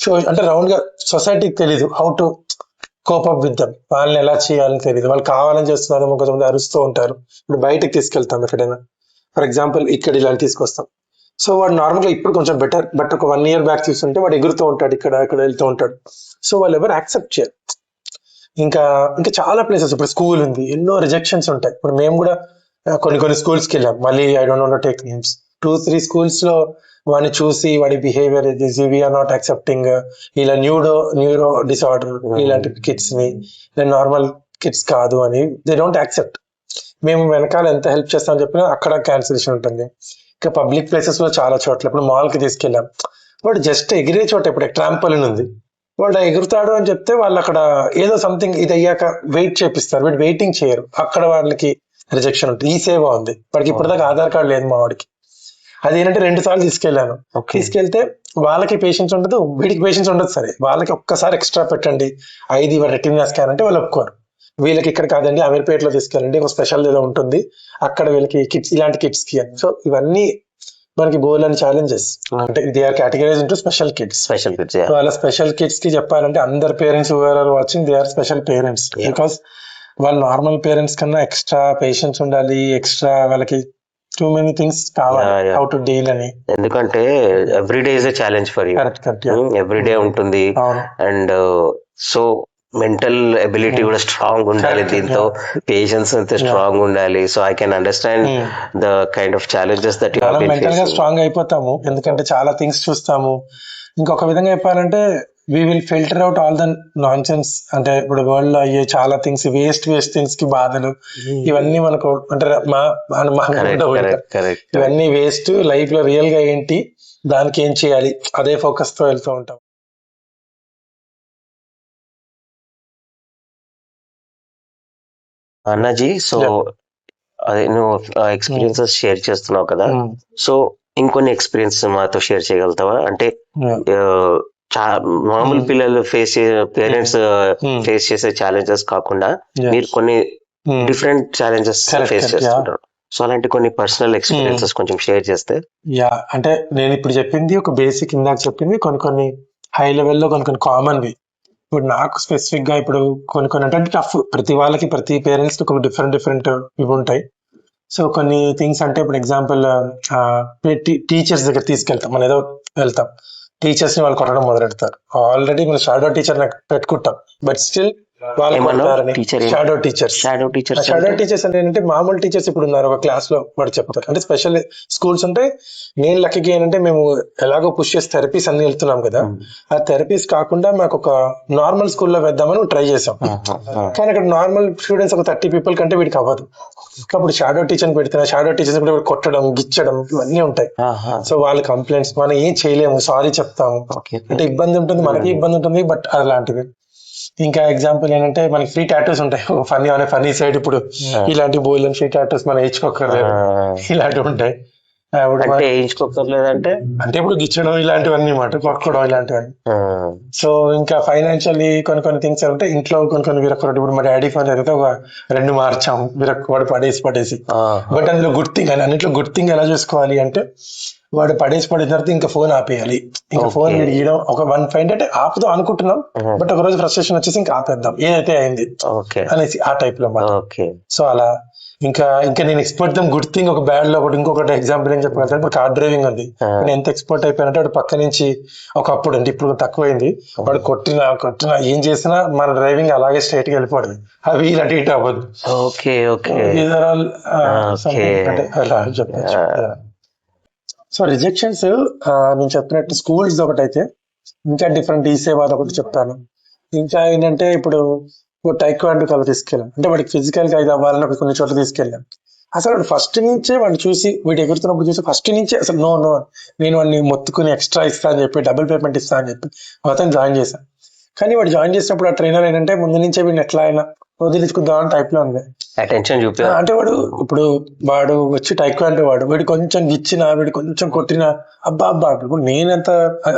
[SPEAKER 2] సో అంటే రౌండ్ గా సొసైటీకి తెలీదు how to cope up with them, వాళ్ళని ఎలా చేయాలని తెలియదు. వాళ్ళు కావాలని చేస్తున్నారు, కొంతమంది అరుస్తూ ఉంటారు. ఇప్పుడు బయటకు తీసుకెళ్తాం ఎక్కడైనా, ఫర్ ఎగ్జాంపుల్ ఇక్కడ ఇలా తీసుకొస్తాం. సో వాడు నార్మల్గా ఇప్పుడు కొంచెం బెటర్, బట్ ఒక 1 year బ్యాక్ చూస్తుంటే వాడు ఎగురుతూ ఉంటాడు, ఇక్కడ వెళ్తూ ఉంటాడు. సో వాళ్ళు ఎవరు యాక్సెప్ట్ చేయరు. ఇంకా చాలా ప్లేసెస్, ఇప్పుడు స్కూల్ ఉంది, ఎన్నో రిజెక్షన్స్ ఉంటాయి. ఇప్పుడు మేము కూడా కొన్ని స్కూల్స్కి వెళ్ళాం, మళ్ళీ I don't no take names, 2-3 schools లో వాడిని చూసి వాడి బిహేవియర్ వీఆర్ నాట్ యాక్సెప్టింగ్, ఇలా న్యూరో డిసార్డర్ ఇలాంటి కిడ్స్ ని, నార్మల్ కిడ్స్ కాదు అని దే డోంట్ యాక్సెప్ట్. మేము వెనకాల ఎంత హెల్ప్ చేస్తామని చెప్పినా అక్కడ క్యాన్సిలేషన్ ఉంటుంది. ఇంకా పబ్లిక్ ప్లేసెస్ లో చాలా చోట్ల, ఇప్పుడు మాల్ కి తీసుకెళ్ళాం, వాడు జస్ట్ ఎగిరే చోట, ఇప్పుడు ట్రాంపోలిన్ ఉంది, వాడు ఎగురుతాడు అని చెప్తే వాళ్ళు అక్కడ ఏదో సంథింగ్ ఇది అయ్యాక వెయిట్ చేపిస్తారు, వీడు వెయిటింగ్ చేయరు, అక్కడ వాళ్ళకి రిజెక్షన్ ఉంటుంది. ఈ సేవ ఉంది, వాడికి ఇప్పటిదాకా ఆధార్ కార్డు లేదు మా వాడికి. అది ఏంటంటే 2 సార్లు తీసుకెళ్లాను, తీసుకెళ్తే వాళ్ళకి పేషెన్స్ ఉండదు, వీడికి పేషెన్స్ ఉండదు. సరే వాళ్ళకి ఒక్కసారి ఎక్స్ట్రా పెట్టండి, 5 రెటినా స్కాన్ అంటే వాళ్ళు ఒప్పుకోరు. వీళ్ళకి ఇక్కడ కాదండి అమీర్పేటలో తీసుకెళ్ళండి, ఒక స్పెషల్ ఏదో ఉంటుంది అక్కడ వీళ్ళకి కిడ్స్, ఇలాంటి కిడ్స్ కి అని. సో ఇవన్నీ మనకి బోల్ అని ఛాలెంజెస్. అంటే they are categorize into special kids. వాళ్ళ స్పెషల్ కిడ్స్ కి చెప్పాలంటే అందరు parents are watching, they are special parents. Because వాళ్ళ నార్మల్ పేరెంట్స్ కన్నా ఎక్స్ట్రా పేషెన్స్ ఉండాలి, ఎక్స్ట్రా వాళ్ళకి టూ మెనీ థింగ్స్ కావాలి హౌ టు డీల్ అని.
[SPEAKER 1] ఎందుకంటే every day is a challenge for you, every day ఉంటుంది. అండ్ సో మెంటల్ ఎబిలిటీ కూడా strong ఉండాలి, దీంతో పేషెన్స్ అంతే స్ట్రాంగ్ ఉండాలి. So I can understand the kind of challenges that you have been facing. Mental గా స్ట్రాంగ్
[SPEAKER 2] అయిపోతాము, ఎందుకంటే చాలా థింగ్స్ చూస్తాము. ఇంకొక విధంగా చెప్పాలంటే we will filter out all the nonsense. అంటే ఇప్పుడు వరల్డ్ లో అయ్యే చాలా థింగ్స్, వేస్ట్ థింగ్స్ కి బాధలు, ఇవన్నీ మనకు అంటే ఇవన్నీ వేస్ట్. లైఫ్ లో రియల్ గా ఏంటి, దానికి ఏం చేయాలి, అదే ఫోకస్ తో వెళ్తూ ఉంటాం.
[SPEAKER 1] అన్నాజీ, సో అదే నువ్వు ఎక్స్పీరియన్సెస్ షేర్ చేస్తున్నావు కదా, సో ఇంకొన్ని ఎక్స్పీరియన్స్ మాతో షేర్ చేయగలుగుతావా? అంటే మామూలు పిల్లలు పేరెంట్స్ ఫేస్ చేసే ఛాలెంజెస్ కాకుండా మీరు కొన్ని డిఫరెంట్ ఛాలెంజెస్ ఫేస్ చేస్తుంటారు. సో అలాంటి కొన్ని పర్సనల్ ఎక్స్పీరియన్సెస్ కొంచెం షేర్ చేస్తే.
[SPEAKER 2] అంటే నేను ఇప్పుడు చెప్పింది ఒక బేసిక్, ఇందాక చెప్పింది కొన్ని హై లెవెల్లో కొన్ని కామన్వి. ఇప్పుడు నాకు స్పెసిఫిక్ గా ఇప్పుడు కొన్ని అంటే టఫ్, ప్రతి వాళ్ళకి ప్రతి పేరెంట్స్ ఒక డిఫరెంట్ ఇవి ఉంటాయి. సో కొన్ని థింగ్స్ అంటే ఇప్పుడు ఎగ్జాంపుల్ టీచర్స్ దగ్గర తీసుకెళ్తాం, మనం ఏదో వెళ్తాం, టీచర్స్ ని వాళ్ళు కొట్టడం మొదలెడతారు. ఆల్రెడీ మనం షాడో టీచర్ పెట్టుకుంటాం, but still shadow teachers. Shadow teachers అంటే ఏంటంటే మామూలు టీచర్స్ ఇప్పుడు ఉన్నారు ఒక క్లాస్ లో వాడు చెప్తారు. అంటే స్పెషల్ స్కూల్స్ అంటే నేను లక్కీగా ఏంటంటే మేము ఎలాగో పుష్ చేసి థెరపీస్ అన్ని వెళ్తున్నాం కదా, ఆ థెరపీస్ కాకుండా మాకు ఒక నార్మల్ స్కూల్లో వేద్దామని ట్రై చేసాం. కానీ అక్కడ నార్మల్ స్టూడెంట్స్ ఒక 30 people కంటే వీడికి అవ్వదు. అప్పుడు షాడో టీచర్ పెడుతున్నా, షాడో టీచర్స్ కూడా కొట్టడం గిచ్చడం ఇవన్నీ ఉంటాయి. సో వాళ్ళ కంప్లైంట్స్ మనం ఏం చేయలేము, సారీ చెప్తాము. అంటే ఇబ్బంది ఉంటుంది, మనకి ఇబ్బంది ఉంటుంది, బట్ అలాంటివి. ఇంకా ఎగ్జాంపుల్ ఏంటంటే మనకి ఫ్రీ టాటూస్ ఉంటాయి. ఫన్నీ సైడ్ ఇప్పుడు ఇలాంటి బోయిల్ ఫ్రీ టాటూస్ మనం వేయించుకోకర్లేదు, ఇలాంటివి ఉంటాయి. అంటే ఇప్పుడు గిచ్చడం ఇలాంటివన్నీ మాట, కొట్టుకోవడం ఇలాంటివన్నీ. సో ఇంకా ఫైనాన్షియల్లీ కొన్ని థింగ్స్ ఉంటాయి ఇంట్లో, కొన్ని విరక్కోటి. ఇప్పుడు మా డాడీ ఫోన్ జరిగితే ఒక 2 మార్చాము, వాడు పడేసి. బట్ అందులో గుడ్ థింగ్ అని, అన్నిట్లో గుడ్ థింగ్ ఎలా చూసుకోవాలి అంటే వాడు పడేసిన తర్వాత ఇంకా ఫోన్ ఆపేయాలి. ఇంకా ఫోన్ గీయడం ఒక 1 అంటే ఆపుదాం అనుకుంటున్నాం, బట్ ఒక రోజు ఫ్రస్ట్రేషన్ వచ్చేసి ఇంకా ఆపేద్దాం ఏదైతే అయింది అనేసి ఆ టైప్ లో. సో అలా ఇంకా నేను ఎక్స్పర్ట్ దమ్ గుడ్ థింగ్ ఒక బ్యాడ్ లో ఒకటి. ఇంకొకటి ఎగ్జాంపుల్ ఏం చెప్పగలుగుతాను, ఇప్పుడు కార్ డ్రైవింగ్ ఉంది. నేను ఎంత ఎక్స్పర్ట్ అయిపోయానంటే వాడు పక్క నుంచి ఒకప్పుడు అంటే ఇప్పుడు తక్కువైంది, వాడు కొట్టినా ఏం చేసినా మన డ్రైవింగ్ అలాగే స్ట్రైట్ గా వెళ్ళిపోవడం, అవి ఇలాంటి ఇటు అవ్వదు. అలా చెప్పచ్చు. సో రిజెక్షన్స్ నేను చెప్పినట్టు స్కూల్స్ ఒకటైతే ఇంకా డిఫరెంట్, ఈ సేవ ఒకటి చెప్తాను. ఇంకా ఏంటంటే ఇప్పుడు టైక్వాండో కల తీసుకెళ్ళాం అంటే వాడికి ఫిజికల్ గా ఇది అవ్వాలని ఒక కొన్ని చోట్ల తీసుకెళ్ళాం. అసలు వాడు ఫస్ట్ నుంచే వాడిని చూసి వీడు ఎగురుతున్నప్పుడు చూసి ఫస్ట్ నుంచే అసలు నో నేను వాడిని మొత్తుకుని ఎక్స్ట్రా ఇస్తా అని చెప్పి డబుల్ పేమెంట్ ఇస్తా అని చెప్పి అతను జాయిన్ చేశాను. కానీ వాడు జాయిన్ చేసినప్పుడు ఆ ట్రైనర్ ఏంటంటే ముందు నుంచే వీడిని ఎట్లా అయినా వదిలించుకుందాం అని టైప్ లో ఉంది. అంటే వాడు వచ్చి టైక్వాండో వీడు కొంచెం గిచ్చినా, వీడు కొంచెం కొట్టినా అబ్బా ఇప్పుడు నేనంత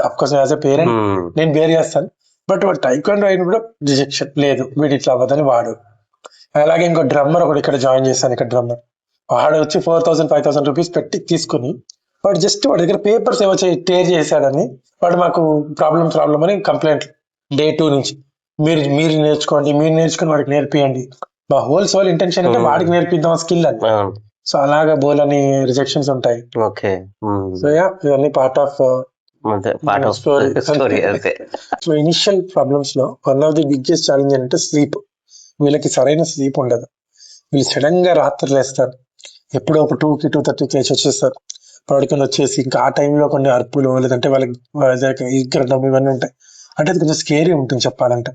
[SPEAKER 2] అఫ్కోర్స్ యాజ్ ఎ పేరెంట్ నేను బేర్ చేస్తాను, బట్ వాడు టైక్వాండో అయిన కూడా రిజెక్షన్ లేదు, వీడు ఇట్లా అవ్వదని వాడు. అలాగే ఇంకో డ్రమ్మర్ ఒకటి ఇక్కడ జాయిన్ చేశాను. ఇక్కడ డ్రమ్మర్ వాడు వచ్చి 4,000-5,000 రూపీస్ పెట్టి తీసుకుని వాడి దగ్గర పేపర్స్ ఏవో టేర్ చేశాడని వాడు మాకు ప్రాబ్లం అని కంప్లైంట్ Day 2 నుంచి మీరు నేర్చుకోండి, మీరు నేర్చుకుని వాడికి నేర్పియండి. మా సోల్ ఇంటెన్షన్ అంటే వాడికి నేర్పిద్దాం స్కిల్ అని. సో అలాగా బోల్ అని రిజెక్షన్స్ ఉంటాయి. సో ఇవన్నీ part of story. So initial problems లో one of the biggest challenge అంటే స్లీప్. వీళ్ళకి సరైన స్లీప్ ఉండదు. వీళ్ళు సడన్ గా రాత్రి లేస్తారు, ఎప్పుడో ఒక 2కి 2:30కి వచ్చేస్తారు. పడుకొని వచ్చేసి ఇంకా ఆ టైంలో కొన్ని అరుపులు లేదంటే వాళ్ళకి ఎగరడం ఇవన్నీ ఉంటాయి. అంటే అది కొంచెం స్కేరీ ఉంటుంది చెప్పాలంటే.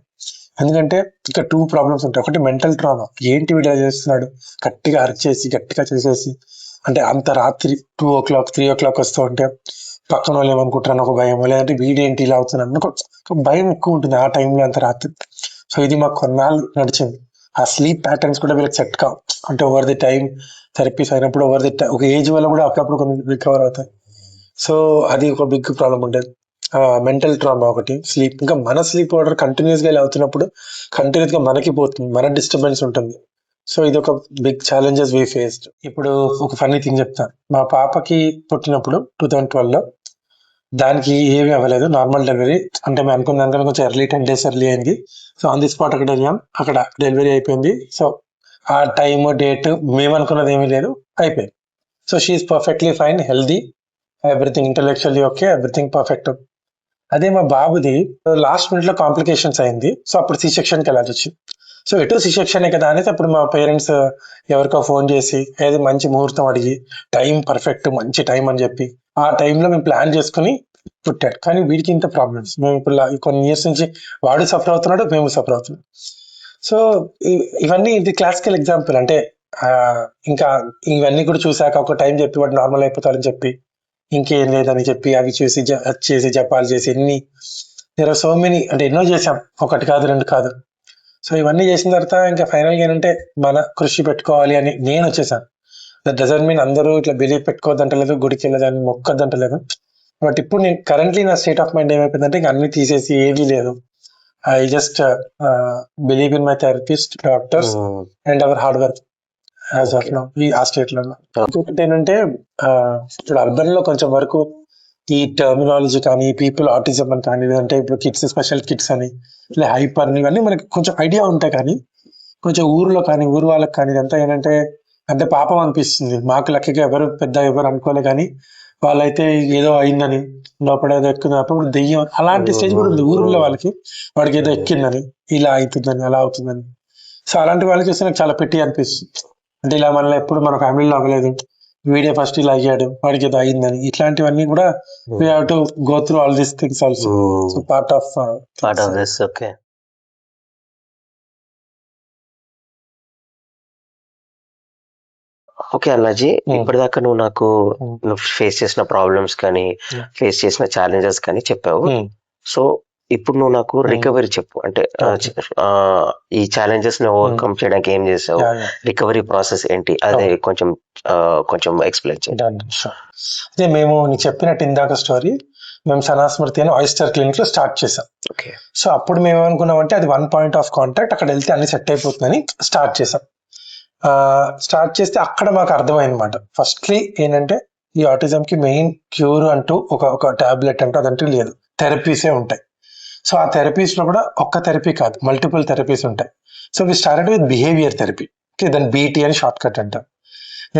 [SPEAKER 2] ఎందుకంటే ఇక్కడ 2 ప్రాబ్లమ్స్ ఉంటాయి. ఒకటి మెంటల్ ట్రామా, ఏంటి వీడియో చేస్తున్నాడు, గట్టిగా అరిచేసి గట్టిగా చేసేసి అంటే అంత రాత్రి 2 o'clock 3 o'clock వస్తూ ఉంటే పక్కన వాళ్ళు ఏమనుకుంటారని ఒక భయం, లేదంటే వీడేంటి ఇలా అవుతున్నాను ఒక భయం ఎక్కువ ఉంటుంది ఆ టైంలో అంత రాత్రి. సో ఇది మాకు కొన్నాళ్ళు నడిచింది. ఆ స్లీప్ ప్యాటర్న్స్ కూడా వీళ్ళకి సెట్ కావు. అంటే ఓవర్ ది టైం థెరపీస్ అయినప్పుడు ఒక ఏజ్ వల్ల కూడా అప్పుడప్పుడు కొన్ని రికవర్ అవుతాయి. సో అది ఒక బిగ్ ప్రాబ్లం ఉండేది. మెంటల్ ట్రామా ఒకటి, స్లీప్. ఇంకా మన స్లీప్ ఆర్డర్ కంటిన్యూస్ గా అవుతున్నప్పుడు కంటిన్యూస్ గా మనకి పోతుంది, మన డిస్టర్బెన్స్ ఉంటుంది. సో ఇది ఒక బిగ్ ఛాలెంజెస్ వి ఫేస్డ్. ఇప్పుడు ఒక ఫన్నీ థింగ్ చెప్తాను. మా పాపకి పుట్టినప్పుడు 2012లో దానికి ఏమీ అవ్వలేదు, నార్మల్ డెలివరీ. అంటే మేము అనుకున్న దానికన్నా కొంచెం 10 days ఎర్లీ అయింది. సో ఆన్ ది స్పాట్ అక్కడ వెళ్ళాం, అక్కడ డెలివరీ అయిపోయింది. సో ఆ టైమ్ డేట్ మేము అనుకున్నది ఏమీ లేదు, అయిపోయింది. So she's perfectly fine, healthy, everything intellectually okay, everything perfect. అదే మా బాబుది లాస్ట్ మినిట్ లో కాంప్లికేషన్స్ అయింది. సో అప్పుడు C-sectionకి వెళ్ళాల్సి వచ్చింది. సో ఎటు C-section కదా అనేసి అప్పుడు మా పేరెంట్స్ ఎవరికో ఫోన్ చేసి ఏది మంచి ముహూర్తం అడిగి టైం పర్ఫెక్ట్ మంచి టైం అని చెప్పి ఆ టైంలో మేము ప్లాన్ చేసుకుని పుట్టాడు. కానీ వీడికి ఇంత ప్రాబ్లమ్స్. మేము ఇప్పుడు కొన్ని ఇయర్స్ నుంచి వాడు సఫర్ అవుతున్నాడు, మేము సఫర్ అవుతున్నాం. సో ఇవన్నీ ఇది క్లాసికల్ ఎగ్జాంపుల్. అంటే ఇంకా ఇవన్నీ కూడా చూసాక ఒక టైం చెప్పి వాడు నార్మల్ అయిపోతాడని చెప్పి ఇంకేం లేదని చెప్పి అవి చేసి జపాలు చేసి సో మెనీ అంటే ఎన్నో చేసాం, 1 కాదు 2 కాదు. సో ఇవన్నీ చేసిన తర్వాత ఇంకా ఫైనల్గా ఏంటంటే మన కృషి పెట్టుకోవాలి అని నేను వచ్చేసాను. దట్ డజంట్ మీన్ అందరూ ఇట్లా బిలీవ్ పెట్టుకోవద్దంటలేదు, గుడికి వెళ్ళదని మొక్కద్దంటలేదు. బట్ ఇప్పుడు నేను కరెంట్లీ నా స్టేట్ ఆఫ్ మైండ్ ఏమైపోయిందంటే ఇంకా అన్ని తీసేసి ఏమీ లేదు. I just believe in my therapist, doctors and hour hard work as of now ఆ స్టేట్ లో. ఇంకొకటి ఏంటంటే ఇప్పుడు అర్బన్ లో కొంచెం వరకు ఈ టర్మినాలజీ కానీ, పీపుల్ ఆటిజం అని కానీ, లేదంటే ఇప్పుడు కిడ్స్ స్పెషల్ కిడ్స్ అని ఇలా హైపర్ ఇవన్నీ మనకి కొంచెం ఐడియా ఉంటాయి. కానీ కొంచెం ఊర్లో కానీ ఊరు వాళ్ళకి కానీ ఇదంతా ఏంటంటే అంటే పాపం అనిపిస్తుంది. మాకు లక్కగా ఎవరు అనుకోలే, కానీ వాళ్ళైతే ఏదో అయిందని లోపల ఏదో ఎక్కుంది అప్పుడు దెయ్యం అలాంటి స్టేజ్ కూడా ఉంది ఊర్లో వాళ్ళకి, వాడికి ఏదో ఎక్కిందని, ఇలా అవుతుందని, అలా అవుతుందని. సో అలాంటి వాళ్ళకి చూస్తే నాకు చాలా పెట్టి అనిపిస్తుంది. అంటే ఇలా మనల్ని ఎప్పుడు మన ఫ్యామిలీలో అవ్వలేదు, వీడే ఫస్ట్ ఇలా అయ్యాడు, వాడికి ఏదో అయిందని, ఇట్లాంటివన్నీ కూడా we have to go through all these things also. So part of
[SPEAKER 1] this. Okay. Okay Annaji, ఇప్పటిదాకా నువ్వు నాకు నువ్వు ఫేస్ చేసిన ప్రాబ్లమ్స్ కానీ ఫేస్ చేసిన ఛాలెంజెస్ కానీ చెప్పావు. సో ఇప్పుడు నువ్వు నాకు రికవరీ చెప్పు. అంటే ఈ ఛాలెంజెస్ ని ఓవర్కమ్ చేయడానికి ఏం చేసావు, రికవరీ ప్రాసెస్ ఏంటి, అదే కొంచెం కొంచెం ఎక్స్ప్లెయిన్ చేయండి.
[SPEAKER 2] అదే మేము నీకు చెప్పినట్టు ఇందాక స్టోరీ, మేము సనాస్మృతి అని ఆయిస్టర్ క్లినిక్ లో స్టార్ట్ చేసాం. సో అప్పుడు మేము ఏమనుకున్నామంటే అది 1 పాయింట్ ఆఫ్ కాంటాక్ట్, అక్కడ వెళ్తే అన్ని సెట్ అయిపోతుందని స్టార్ట్ చేసాం. స్టార్ట్ చేస్తే అక్కడ మాకు అర్థమైందన్నమాట. ఫస్ట్లీ ఏంటంటే ఈ ఆటిజం కి మెయిన్ క్యూర్ అంటూ ఒక టాబ్లెట్ అంటూ అదంటూ లేదు, థెరపీసే ఉంటాయి. సో ఆ థెరపీస్ లో కూడా ఒక్క థెరపీ కాదు, మల్టిపుల్ థెరపీస్ ఉంటాయి. So we started with behaviour therapy, దాని బీటీ అని షార్ట్ కట్ అంటారు.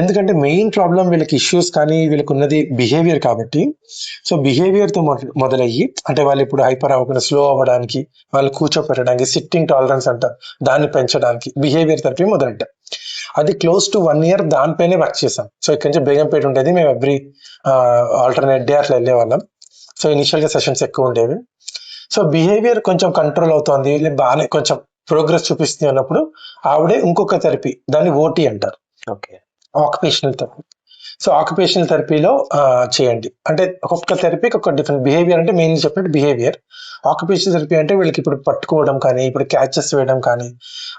[SPEAKER 2] ఎందుకంటే మెయిన్ ప్రాబ్లం వీళ్ళకి ఇష్యూస్ కానీ వీళ్ళకి ఉన్నది బిహేవియర్ కాబట్టి, సో బిహేవియర్ తో మొదలయ్యి, అంటే వాళ్ళు ఇప్పుడు హైపర్ అవ్వకుండా స్లో అవ్వడానికి, వాళ్ళు కూర్చోపెట్టడానికి, సిట్టింగ్ టాలరెన్స్ అంటారు, దాన్ని పెంచడానికి బిహేవియర్ థెరపీ మొదలెట్టాం. అది క్లోజ్ టు 1 year దానిపైనే వర్క్ చేసాం. సో ఇక్కడ నుంచి బేగంపేట ఉండేది, మేము ఎవ్రీ ఆల్టర్నేట్ డే అట్లా వెళ్ళేవాళ్ళం. సో ఇనిషియల్ గా సెషన్స్ ఎక్కువ ఉండేవి. సో బిహేవియర్ కొంచెం కంట్రోల్ అవుతోంది, బాగానే కొంచెం ప్రోగ్రెస్ చూపిస్తుంది అన్నప్పుడు ఆవిడే ఇంకొక థెరపీ, దాన్ని ఓటీ అంటారు, ఆక్యుపేషనల్ థెరపీ. సో ఆక్యుపేషనల్ థెరపీలో చేయండి అంటే ఒక్కొక్క థెరపీకి ఒక డిఫరెంట్ బిహేవియర్, అంటే మెయిన్ చెప్పినట్టు బిహేవియర్. ఆక్యుపేషనల్ థెరపీ అంటే వీళ్ళకి ఇప్పుడు పట్టుకోవడం కానీ, ఇప్పుడు క్యాచెస్ వేయడం కానీ,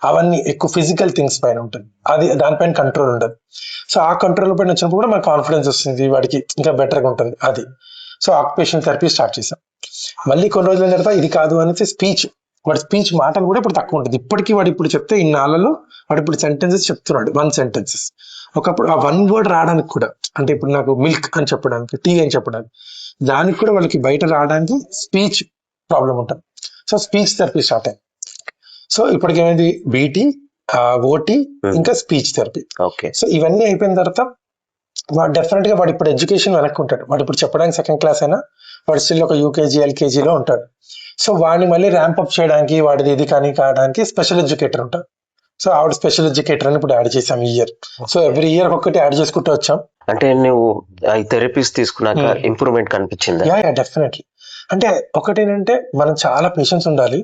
[SPEAKER 2] అవన్నీ ఎక్కువ ఫిజికల్ థింగ్స్ పైన ఉంటుంది, అది దానిపైన కంట్రోల్ ఉండదు. సో ఆ కంట్రోల్ పైన వచ్చినప్పుడు కూడా మనకు కాన్ఫిడెన్స్ వస్తుంది, వాడికి ఇంకా బెటర్గా ఉంటుంది అది. సో ఆక్యుపేషనల్ థెరపీ స్టార్ట్ చేసాం. మళ్ళీ కొన్ని రోజుల తర్వాత ఇది కాదు అనేసి స్పీచ్, వాడి స్పీచ్ మాటలు కూడా ఇప్పుడు తక్కువ ఉంటుంది. ఇప్పటికీ వాడు ఇప్పుడు చెప్తే ఇన్నాళ్ళలో వాడు ఇప్పుడు సెంటెన్సెస్ చెప్తున్నాడు, 1 sentences. ఒకప్పుడు ఆ 1 word రావడానికి కూడా, అంటే ఇప్పుడు నాకు మిల్క్ అని చెప్పడానికి, టీ అని చెప్పడానికి, దానికి కూడా వాళ్ళకి బయట రావడానికి స్పీచ్ ప్రాబ్లం ఉంటుంది. సో స్పీచ్ థెరపీ స్టార్ట్ అయింది. సో ఇప్పటికి ఏమైంది, బీటీ, ఓటీ, ఇంకా స్పీచ్ థెరపీ. సో ఇవన్నీ అయిపోయిన తర్వాత వాడు డెఫినెట్ గా వాడు ఇప్పుడు ఎడ్యుకేషన్ వెనక్కి ఉంటాడు. వాడు ఇప్పుడు చెప్పడానికి 2nd class అయినా వాడు స్టిల్ ఒక యూకేజీ ఎల్కేజీలో ఉంటాడు. సో వాడిని మళ్ళీ ర్యాంప్ అప్ చేయడానికి, వాడిది ఇది కానీ కావడానికి స్పెషల్ ఎడ్యుకేటర్ ఉంటారు. సో ఆవిడ స్పెషల్ ఎడ్యుకేటర్ అని ఇప్పుడు యాడ్ చేసాం ఈ ఇయర్. సో ఎవ్రీ ఇయర్ ఒక్కటి యాడ్ చేసుకుంటూ వచ్చాం.
[SPEAKER 1] అంటే నువ్వు ఈ థెరపీస్ తీసుకున్నాక ఇంప్రూవ్మెంట్ కనిపించింది?
[SPEAKER 2] Yeah definitely. అంటే ఒకటేనంటే మనం చాలా పేషెన్స్ ఉండాలి.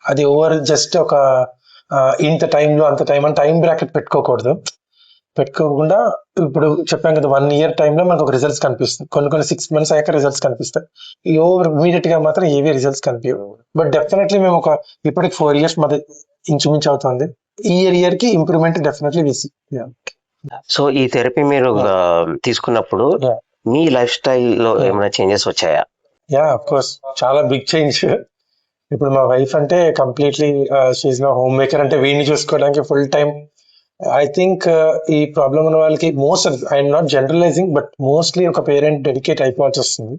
[SPEAKER 2] అది ఓవర్ జస్ట్ ఒక ఇంత టైంలో అంత టైం అని టైం బ్రాకెట్ పెట్టుకోకుండా ఇప్పుడు చెప్పాం కదా 1 year టైంలో మనకు ఒక రిజల్ట్స్ కనిపిస్తుంది. కొన్ని 6 months అయ్యాక రిజల్ట్స్ కనిపిస్తాయి. ఈ ఓవర్ ఇమీడియట్ గా మాత్రం ఏవీ రిజల్ట్స్ కనిపించవు. బట్ డెఫినెట్లీ మేము ఇప్పటికి 4 years మధ్య ఇంచుమించు అవుతుంది. ఈ ఇయర్ కి ఇంప్రూవ్మెంట్ డెఫినెట్లీ వీసీ.
[SPEAKER 1] సో ఈ థెరపీ మీరు తీసుకున్నప్పుడు మీ లైఫ్ స్టైల్ లో ఏమైనా చేంజెస్ వచ్చాయా?
[SPEAKER 2] యా ఆఫ్ కోర్స్, చాలా బిగ్ చేంజ్. ఇప్పుడు మా వైఫ్ అంటే కంప్లీట్లీ షీఈ్ నా హోమ్ మేకర్, అంటే వీడిని చూసుకోవడానికి ఫుల్ టైం. ఐ థింక్ ఈ ప్రాబ్లం ఉన్న వాళ్ళకి I'm not generalising, but mostly ఒక పేరెంట్ డెడికేట్ అయిపోవాల్సి వస్తుంది.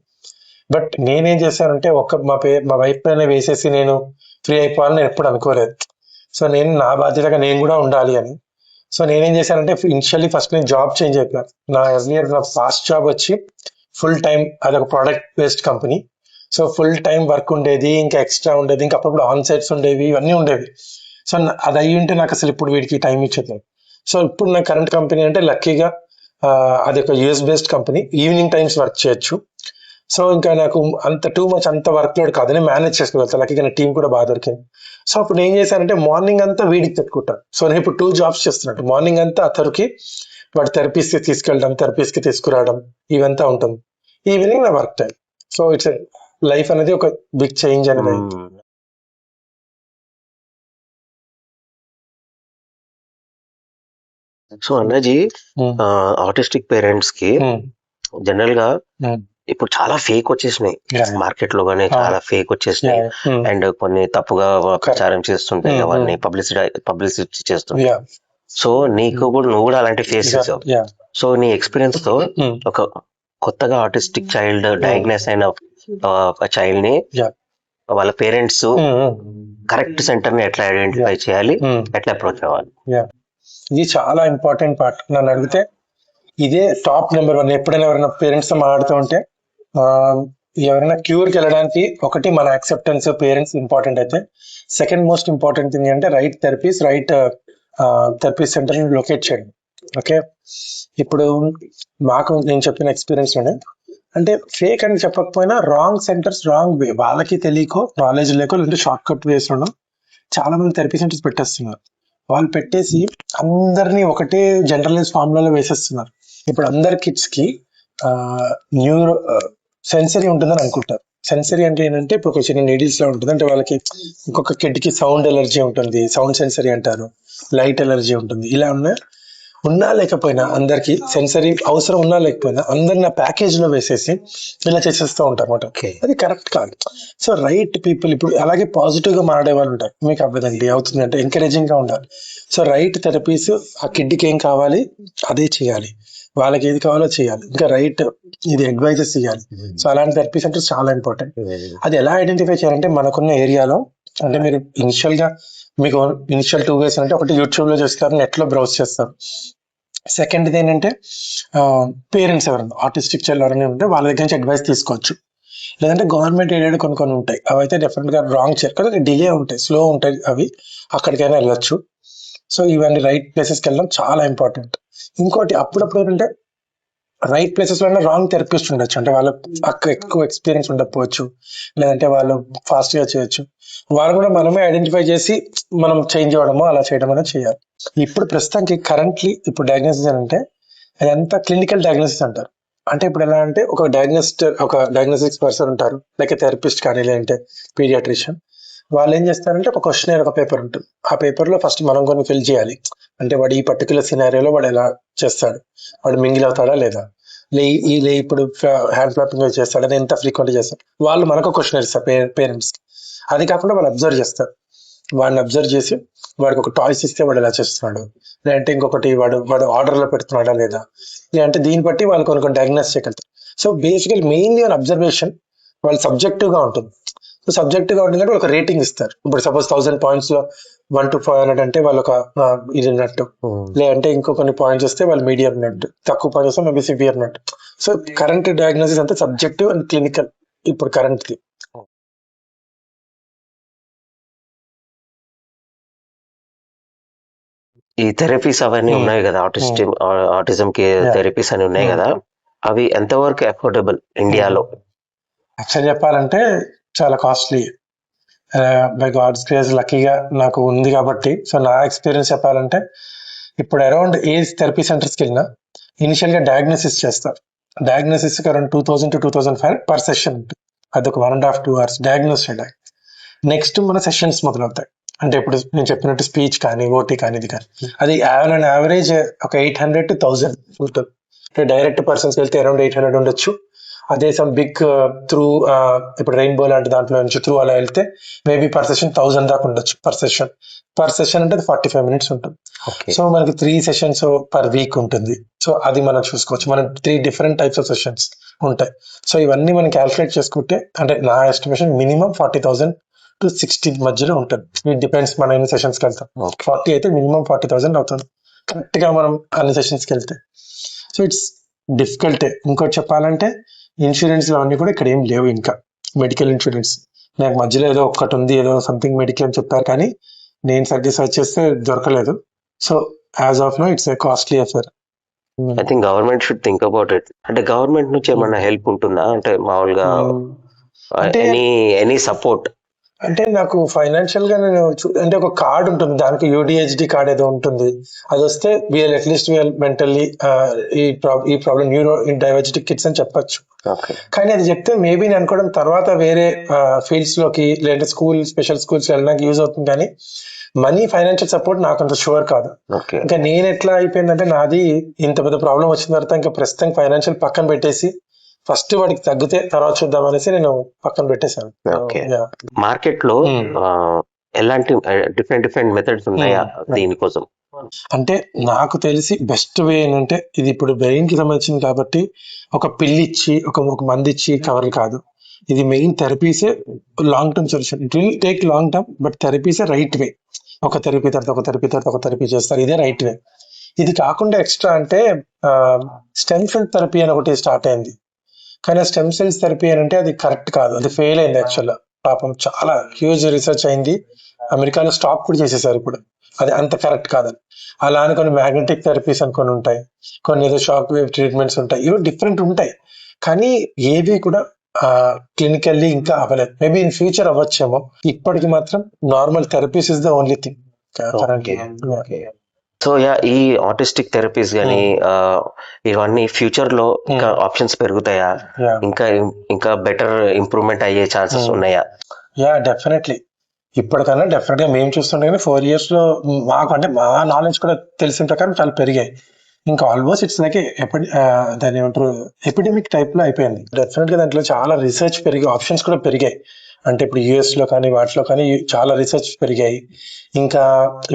[SPEAKER 2] బట్ నేనేం చేశానంటే మా వైఫ్ పైన వేసేసి నేను ఫ్రీ అయిపోవాలని నేను ఎప్పుడు అనుకోలేదు. సో నేను నా బాధ్యతగా నేను కూడా ఉండాలి అని. సో నేనేం చేశానంటే ఇనిషియల్లీ ఫస్ట్ నేను జాబ్ చేంజ్ అయిపోయాను. నా ఫాస్ట్ జాబ్ వచ్చి ఫుల్ టైం, అదొక product based company. So full time work ఉండేది, ఇంకా ఎక్స్ట్రా ఉండేది, ఇంకా అప్పుడు ఆన్ సైట్స్ ఉండేవి, ఇవన్నీ ఉండేవి. సో అది అయ్యి ఉంటే నాకు అసలు ఇప్పుడు వీడికి టైం ఇచ్చేది. సో ఇప్పుడు నా కరెంట్ కంపెనీ అంటే లక్కీగా అది ఒక US based company, evening times work చేయొచ్చు. సో ఇంకా నాకు అంత టూ మచ్ అంత వర్క్ లోడ్ కాదు, నేను మేనేజ్ చేసుకోగలుగుతాను. లక్కీగా నా టీం కూడా బాగా దొరికింది. సో అప్పుడు ఏం చేశానంటే మార్నింగ్ అంతా వీడికి పెట్టుకుంటాను. సో నేను ఇప్పుడు 2 jobs చేస్తున్నట్టు, మార్నింగ్ అంతా అతనికి వాడు థెరపీస్ కి తీసుకెళ్ళడం, థెరపీస్ కి తీసుకురావడం, ఇవంతా ఉంటుంది. ఈవినింగ్ నా work time. So it's life అనేది ఒక బిగ్ చేంజ్ అనేది.
[SPEAKER 1] సో అన్నాజీ, ఆటిస్టిక్ పేరెంట్స్ కి జనరల్ గా ఇప్పుడు చాలా ఫేక్ వచ్చేసినాయి మార్కెట్ లో, గానీ చాలా ఫేక్ వచ్చేసినాయి. అండ్ కొన్ని తప్పుగా ప్రచారం చేస్తుంటాయి, అవన్నీ పబ్లిసిటీ చేస్తుంటాయి. సో నువ్వు కూడా అలాంటి ఫేస్ చేసావు. సో నీ ఎక్స్పీరియన్స్ తో ఒక కొత్తగా ఆటిస్టిక్ చైల్డ్ డయాగ్నోస్ అయిన ఒక చైల్డ్ ని వాళ్ళ పేరెంట్స్ కరెక్ట్ సెంటర్ ని ఎట్లా ఐడెంటిఫై చేయాలి, ఎట్లా అప్రోచ్ అవ్వాలి?
[SPEAKER 2] ఇది చాలా ఇంపార్టెంట్ పార్ట్. నన్ను అడిగితే ఇదే టాప్ నెంబర్ 1. ఎప్పుడైనా ఎవరైనా పేరెంట్స్ తో మాట్లాడుతూ ఉంటే ఆ, ఎవరైనా క్యూర్కి వెళ్ళడానికి ఒకటి మన యాక్సెప్టెన్స్ పేరెంట్స్ ఇంపార్టెంట్ అయితే, సెకండ్ మోస్ట్ ఇంపార్టెంట్ థింగ్ అంటే right therapies, right therapy centre locate చేయండి. ఓకే, ఇప్పుడు మాకు నేను చెప్పిన ఎక్స్పీరియన్స్ లోనే అంటే ఫేక్ అని చెప్పకపోయినా రాంగ్ సెంటర్స్, రాంగ్ వే, వాళ్ళకి తెలియకో నాలెడ్జ్ లేకో లేదంటే షార్ట్ కట్ వేస్ లోనో చాలా మంది థెరపీ సెంటర్స్ పెట్టేస్తున్నారు. వాళ్ళు పెట్టేసి అందరినీ ఒకటే జనరలైజ్ ఫార్ములాలో వేసేస్తున్నారు. ఇప్పుడు అందరి కిడ్స్ కి న్యూరో సెన్సరీ ఉంటుందని అనుకుంటారు. సెన్సరీ అంటే ఏంటంటే ఇప్పుడు ఒక చిన్న నీడిల్స్ లా ఉంటుంది. అంటే వాళ్ళకి ఇంకొక కిడ్ కి సౌండ్ ఎలర్జీ ఉంటుంది, సౌండ్ సెన్సరీ అంటారు, లైట్ ఎలర్జీ ఉంటుంది. ఇలా ఉన్నా లేకపోయినా అందరికి సెన్సరీ అవసరం ఉన్నా లేకపోయినా అందరిని ఆ ప్యాకేజ్ లో వేసేసి ఇలా చేసేస్తూ ఉంటారు అనమాట. అది కరెక్ట్ కాదు. సో రైట్ పీపుల్, ఇప్పుడు అలాగే పాజిటివ్ గా మాట్లాడే వాళ్ళు ఉంటారు, మీకు అవ్వదండి అవుతుంది అంటే ఎంకరేజింగ్ గా ఉండాలి. సో రైట్ థెరపీస్, ఆ కిడ్కి ఏం కావాలి అదే చేయాలి, వాళ్ళకి ఏది కావాలో చేయాలి, ఇంకా రైట్ ఇది అడ్వైజెస్ ఇవ్వాలి. సో అలాంటి థెరపీ సెంటర్స్ చాలా ఇంపార్టెంట్. అది ఎలా ఐడెంటిఫై చేయాలంటే మనకున్న ఏరియాలో, అంటే మీరు ఇనిషియల్ గా మీకు ఇనిషియల్ 2 ways అంటే ఒకటి యూట్యూబ్ లో చేస్తారు, నెట్ లో బ్రౌజ్ చేస్తారు. సెకండ్ ఏంటంటే పేరెంట్స్ ఎవరైనా ఆర్టిస్టిక్ చైల్డ్ ఎవరైనా ఉంటే వాళ్ళ దగ్గర నుంచి అడ్వైస్ తీసుకోవచ్చు. లేదంటే గవర్నమెంట్ ఎయిడెడ్ కొన్ని ఉంటాయి, అవి అయితే డెఫినెట్ గా రాంగ్ చేయరు కదా, డిలే ఉంటాయి, స్లో ఉంటాయి, అవి అక్కడికైనా వెళ్ళొచ్చు. సో ఇవన్నీ రైట్ ప్లేసెస్కి వెళ్ళడం చాలా ఇంపార్టెంట్. ఇంకోటి అప్పుడప్పుడు ఏంటంటే రైట్ ప్లేసెస్ లో రాంగ్ థెరపిస్ట్ ఉండొచ్చు, అంటే వాళ్ళ ఎక్కువ ఎక్స్పీరియన్స్ ఉండకపోవచ్చు, లేదంటే వాళ్ళు ఫాస్ట్ గా చేయొచ్చు. వాళ్ళు కూడా మనమే ఐడెంటిఫై చేసి మనం చేంజ్ అవ్వడమో అలా చేయడం అనేది చేయాలి. ఇప్పుడు ప్రస్తుతానికి కరెంట్లీ ఇప్పుడు డయాగ్నోసిస్ అంటే అదంతా క్లినికల్ డయాగ్నోసిస్ అంటారు. అంటే ఇప్పుడు ఎలా అంటే ఒక డయాగ్నోస్టిక్స్ పర్సన్ ఉంటారు, లైక్ థెరపిస్ట్ కానీ లేదంటే పీడియాట్రిషియన్. వాళ్ళు ఏం చేస్తారంటే ఒక క్వశ్చనర్, ఒక పేపర్ ఉంటుంది. ఆ పేపర్ లో ఫస్ట్ మనం కొన్ని ఫిల్ చేయాలి. అంటే వాడు ఈ పర్టికులర్ సినారియోలో వాడు ఎలా చేస్తాడు, వాడు మింగిల్ అవుతాడా లేదా, ఇప్పుడు హ్యాండ్ ఫ్లాపింగ్ చేస్తాడని ఎంత ఫ్రీక్వెంట్ చేస్తాడు. వాళ్ళు మనకు క్వశ్చనర్ ఇస్తారు పేరెంట్స్. అది కాకుండా వాళ్ళు అబ్జర్వ్ చేస్తారు. వాడిని అబ్జర్వ్ చేసి వాడికి ఒక టాయ్స్ ఇస్తే వాడు ఎలా చేస్తున్నాడు, లేదంటే ఇంకొకటి వాడు ఆర్డర్ లో పెడుతున్నాడా లేదా, లేదంటే దీన్ని బట్టి వాళ్ళు కొన్ని డయాగ్నోస్ చేయగలుగుతారు. సో బేసికల్ మెయిన్లీ అబ్జర్వేషన్ వాళ్ళు సబ్జెక్టివ్ గా ఉంటుంది. సో సబ్జెక్టివ్ గా ఉంటుంది అంటే ఒక రేటింగ్ ఇస్తారు. ఇప్పుడు సపోజ్ 1000 points లో 1 to 500 అంటే వాళ్ళు ఒక ఇది ఉన్నట్టు, లేదంటే ఇంకో కొన్ని పాయింట్స్ వస్తే వాళ్ళు మీడియం ఉన్నట్టు, తక్కువ పాయింట్స్ వస్తే మేబీ సివియర్ ఉన్నట్టు. సో కరెంట్ డయాగ్నోసిస్ అంతా సబ్జెక్టివ్ అండ్ క్లినికల్ ఇప్పుడు కరెంట్ ది.
[SPEAKER 1] ఈ థెరపీస్ అవన్నీ ఉన్నాయి కదా, ఆటిజం కి థెరపీస్ అని ఉన్నాయి కదా, అవి ఎంతవరకు అఫోర్డబుల్ ఇండియాలో?
[SPEAKER 2] యాక్చువల్ చెప్పాలంటే చాలా కాస్ట్లీ. బై గాడ్స్ గ్రేస్ లక్కీగా నాకు ఉంది కాబట్టి, సో నా ఎక్స్పీరియన్స్ చెప్పాలంటే ఇప్పుడు అరౌండ్ ఏ థెరపీ సెంటర్స్కి వెళ్ళినా ఇనిషియల్ గా డయాగ్నోసిస్ చేస్తారు. Diagnosis around 2000 to 2500 per session ఉంటుంది. అదొక 1.5 to 2 hours డయాగ్నోస్ చేయడానికి. నెక్స్ట్ మన సెషన్స్ మొదలవుతాయి. అంటే ఇప్పుడు నేను చెప్పినట్టు స్పీచ్ కానీ ఓటీ కానీ ఇది కానీ, అది యావరేజ్ ఒక 800 to 1000 ఉంటుంది. అంటే డైరెక్ట్ పర్సన్స్ వెళ్తే అరౌండ్ 800 ఉండొచ్చు. అదే సమ్ బిగ్ త్రూ ఇప్పుడు రెయిన్బో లాంటి దాంట్లో నుంచి త్రూ అలా వెళ్తే మేబీ పర్ సెషన్ 1000 దాకా ఉండొచ్చు. పర్ సెషన్ అంటే 45 minutes ఉంటుంది. సో మనకి 3 sessions పర్ వీక్ ఉంటుంది. సో అది మనం చూసుకోవచ్చు. మనం 3 different types of sessions ఉంటాయి. సో ఇవన్నీ మనం క్యాల్కులేట్ చేసుకుంటే, అంటే నా ఎస్టిమేషన్ మినిమం 40,000 to 60 మధ్యలో ఉంటుంది. ఇట్ డిపెండ్స్ మనం ఎన్ని సెషన్స్కి వెళ్తాం. 40 అయితే మినిమం 40,000 అవుతుంది కరెక్ట్ గా మనం అన్ని సెషన్స్కి వెళ్తే. So it's difficult. ఇంకోటి చెప్పాలంటే ఇన్సూరెన్స్ అవన్నీ కూడా ఇక్కడ ఏం లేవు. ఇంకా మెడికల్ ఇన్సూరెన్స్ నాకు మధ్యలో ఏదో ఒక్కటి ఉంది, ఏదో సంథింగ్ మెడికల్ అని చెప్పారు, కానీ నేను సర్చ్ చేస్తే దొరకలేదు. So as of now it's a costly affair.
[SPEAKER 1] I think government should think about it. అంటే గవర్నమెంట్ నుంచి ఏమన్నా హెల్ప్ ఉంటుందా, అంటే మామూలుగా ఎనీ సపోర్ట్?
[SPEAKER 2] అంటే నాకు ఫైనాన్షియల్ గా నేను అంటే ఒక కార్డ్ ఉంటుంది, దానికి UDHD కార్డ్ ఏదో ఉంటుంది. అది వస్తే వీఆర్ అట్లీస్ట్ వీఆర్ మెంటల్లీ ఈ ప్రాబ్లం న్యూరో డైవర్సిటీ కిడ్స్ అని చెప్పొచ్చు. కానీ అది చెప్తే మేబీ నేను అనుకోవడం తర్వాత వేరే ఫీల్డ్స్ లోకి లేదంటే స్పెషల్ స్కూల్స్ వెళ్ళడానికి యూజ్ అవుతుంది. కానీ మనీ ఫైనాన్షియల్ సపోర్ట్ నాకు అంత షూర్ కాదు. ఇంకా నేను ఎట్లా అయిపోయిందంటే, నాది ఇంత పెద్ద ప్రాబ్లం వచ్చిన తర్వాత ఇంకా ప్రస్తుతం ఫైనాన్షియల్ పక్కన పెట్టేసి ఫస్ట్ వాడికి తగ్గితే తర్వాత చూద్దాం అనేసి నేను పక్కన పెట్టేశాను.
[SPEAKER 1] మార్కెట్ లో ఎలాంటి డిఫరెంట్ మెథడ్స్ ఉన్నాయా దీనికోసం?
[SPEAKER 2] అంటే నాకు తెలిసి బెస్ట్ వే ఏంటంటే, ఇది ఇప్పుడు బ్రెయిన్ కి సంబంధించింది కాబట్టి ఒక పిల్లి ఇచ్చి ఒక మంది ఇచ్చి కవర్ కాదు. ఇది మెయిన్ థెరపీసే long term solution. It will take long term, but థెరపీసే రైట్ వే. ఒక థెరపీ తర్వాత ఒక థెరపీ తర్వాత ఒక థెరపీ చేస్తారు, ఇదే రైట్ వే. ఇది కాకుండా ఎక్స్ట్రా అంటే స్టెమ్ సెల్ థెరపీ అని ఒకటి స్టార్ట్ అయింది. కానీ స్టెమ్ సెల్స్ థెరపీ అని అంటే అది కరెక్ట్ కాదు, అది ఫెయిల్ అయింది యాక్చువల్గా. పాపం చాలా హ్యూజ్ రీసెర్చ్ అయింది, అమెరికాలో స్టాప్ కూడా చేసేసారు ఇప్పుడు, అది అంత కరెక్ట్ కాదని. అలా అని కొన్ని మ్యాగ్నెటిక్ థెరపీస్ అని కొన్ని ఉంటాయి, కొన్ని ఏదో షాక్ వేవ్ ట్రీట్మెంట్స్ ఉంటాయి, ఇవి డిఫరెంట్ ఉంటాయి. కానీ ఏవి కూడా క్లినికల్లీ ఇంకా అవ్వలేదు. మేబీ ఇన్ ఫ్యూచర్ అవ్వచ్చేమో, ఇప్పటికి మాత్రం normal therapies is the only thing currently.
[SPEAKER 1] So yeah, ఈ ఆటిస్టిక్ థెరపీస్ కానీ ఇవన్నీ ఫ్యూచర్ లో ఇంకా ఆప్షన్స్ పెరుగుతాయా? ఇంకా ఇంకా బెటర్ ఇంప్రూవ్మెంట్ అయ్యే ఛాన్సెస్ ఉన్నాయా?
[SPEAKER 2] Yeah, definitely. ఇప్పటికన్నా డెఫినెట్ గా మేము చూస్తుంటే 4 years లో మాకు అంటే మా నాలెడ్జ్ కూడా తెలిసిన ప్రకారం చాలా పెరిగాయి. ఇంకా ఆల్మోస్ట్ ఇట్స్ లైక్ దాని ఏమంటారు, ఎపిడెమిక్ టైప్ లో అయిపోయింది. డెఫినెట్ గా దాంట్లో చాలా రీసెర్చ్ పెరిగి ఆప్షన్స్ కూడా పెరిగాయి. అంటే ఇప్పుడు యుఎస్ లో కానీ వాటిలో కానీ చాలా రీసెర్చ్ పెరిగాయి. ఇంకా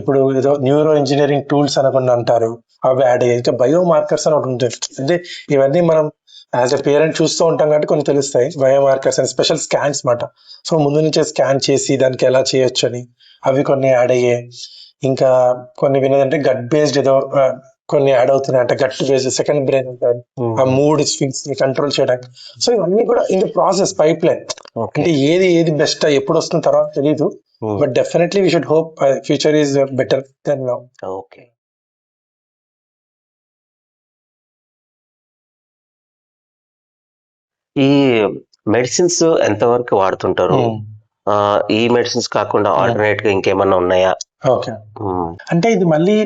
[SPEAKER 2] ఇప్పుడు ఏదో న్యూరో ఇంజనీరింగ్ టూల్స్ అనుకుని అంటారు, అవి యాడ్ అయ్యాయి. ఇంకా బయో మార్కర్స్ అని ఒకటి ఉంటుంది. అంటే ఇవన్నీ మనం యాజ్ ఎ పేరెంట్ చూస్తూ ఉంటాం కాబట్టి కొన్ని తెలుస్తాయి. బయో మార్కర్స్ అని స్పెషల్ స్కాన్స్ మాట. సో ముందు నుంచే స్కాన్ చేసి దానికి ఎలా చేయొచ్చు అని అవి కొన్ని యాడ్ అయ్యాయి. ఇంకా కొన్ని వినేదంటే గట్ బేస్డ్ ఏదో కొన్ని యాడ్ అవుతున్నాయి, అంటే గట్ బేస్డ్ సెకండ్ బ్రెయిన్ అంటారు, ఆ మూడ్ స్వింగ్స్ ని కంట్రోల్ చేయడానికి. సో ఇవన్నీ కూడా ఇన్ ప్రాసెస్, పైప్ లైన్. అంటే ఏది బెస్ట్ ఎప్పుడు వస్తున్న తర్వాత తెలీదు, but definitely we should hope future is better than now.
[SPEAKER 1] Okay. ఈ మెడిసిన్స్ ఎంతవరకు వాడుతుంటారు? ఈ మెడిసిన్స్ కాకుండా ఆల్టర్నేట్ గా ఇంకేమన్నా ఉన్నాయా?
[SPEAKER 2] ఓకే, అంటే ఇది మళ్ళీ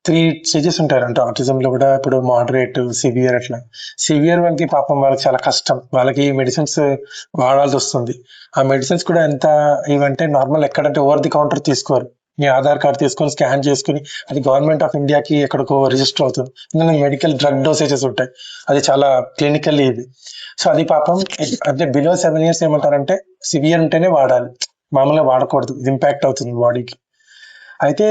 [SPEAKER 2] 3 స్టేజెస్ ఉంటారు. అంటే ఆటిజం లో కూడా ఇప్పుడు మోడరేట్, సివియర్, అట్లా. సివియర్ వాళ్ళకి పాపం వాళ్ళకి చాలా కష్టం, వాళ్ళకి మెడిసిన్స్ వాడాల్సి వస్తుంది. ఆ మెడిసిన్స్ కూడా ఎంత ఇవంటే నార్మల్ ఎక్కడంటే ఓవర్ ది కౌంటర్ తీసుకోరు. మీ ఆధార్ కార్డ్ తీసుకొని స్కాన్ చేసుకుని అది గవర్నమెంట్ ఆఫ్ ఇండియాకి ఎక్కడికో రిజిస్టర్ అవుతుంది. ఎందుకంటే మెడికల్ డ్రగ్ డోసేజెస్ ఉంటాయి, అది చాలా క్లినికల్లీ ఇది. సో అది పాపం అంటే బిలో 7 years ఏమంటారంటే సివియర్ ఉంటేనే వాడాలి, మామూలుగా వాడకూడదు, ఇది ఇంపాక్ట్ అవుతుంది బాడీకి. అయితే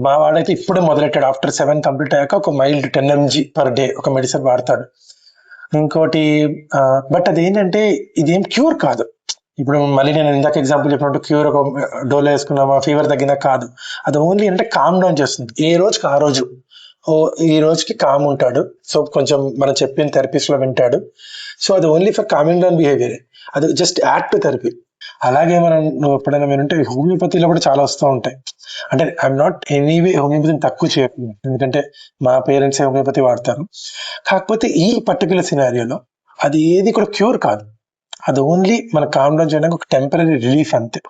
[SPEAKER 2] మా వాడైతే ఇప్పుడే మొదలెట్టాడు, ఆఫ్టర్ 7 కంప్లీట్ అయ్యాక ఒక మైల్డ్ 10 mg పర్ డే ఒక మెడిసిన్ వాడతాడు. ఇంకోటి బట్ అదేంటంటే ఇదేం క్యూర్ కాదు. ఇప్పుడు మళ్ళీ నేను ఇందాక ఎగ్జాంపుల్ చెప్పినట్టు క్యూర్ ఒక డోలో వేసుకున్నామా ఫీవర్ తగ్గినా కాదు. అది ఓన్లీ అంటే కామ్ డౌన్ చేస్తుంది, ఏ రోజుకి ఆ రోజు. ఈ రోజుకి కామ్ ఉంటాడు, సో కొంచెం మనం చెప్పిన థెరపీస్ లో వింటాడు. సో అది only for coming down behaviour, అది జస్ట్ యాడ్ టు థెరపీ. అలాగే మనం ఎప్పుడైనా మీరంటే హోమియోపతిలో కూడా చాలా వస్తూ ఉంటాయి. అంటే ఐఎమ్ నాట్ ఎనీవే హోమియోపతిని తక్కువ చేయకుండా, ఎందుకంటే మా పేరెంట్స్ హోమియోపతి వాడతారు. కాకపోతే ఈ పర్టికులర్ సినారియోలో అది ఏది కూడా క్యూర్ కాదు, అది ఓన్లీ మన కామ్ డౌన్ చేయడానికి ఒక టెంపరీ రిలీఫ్ అంతే.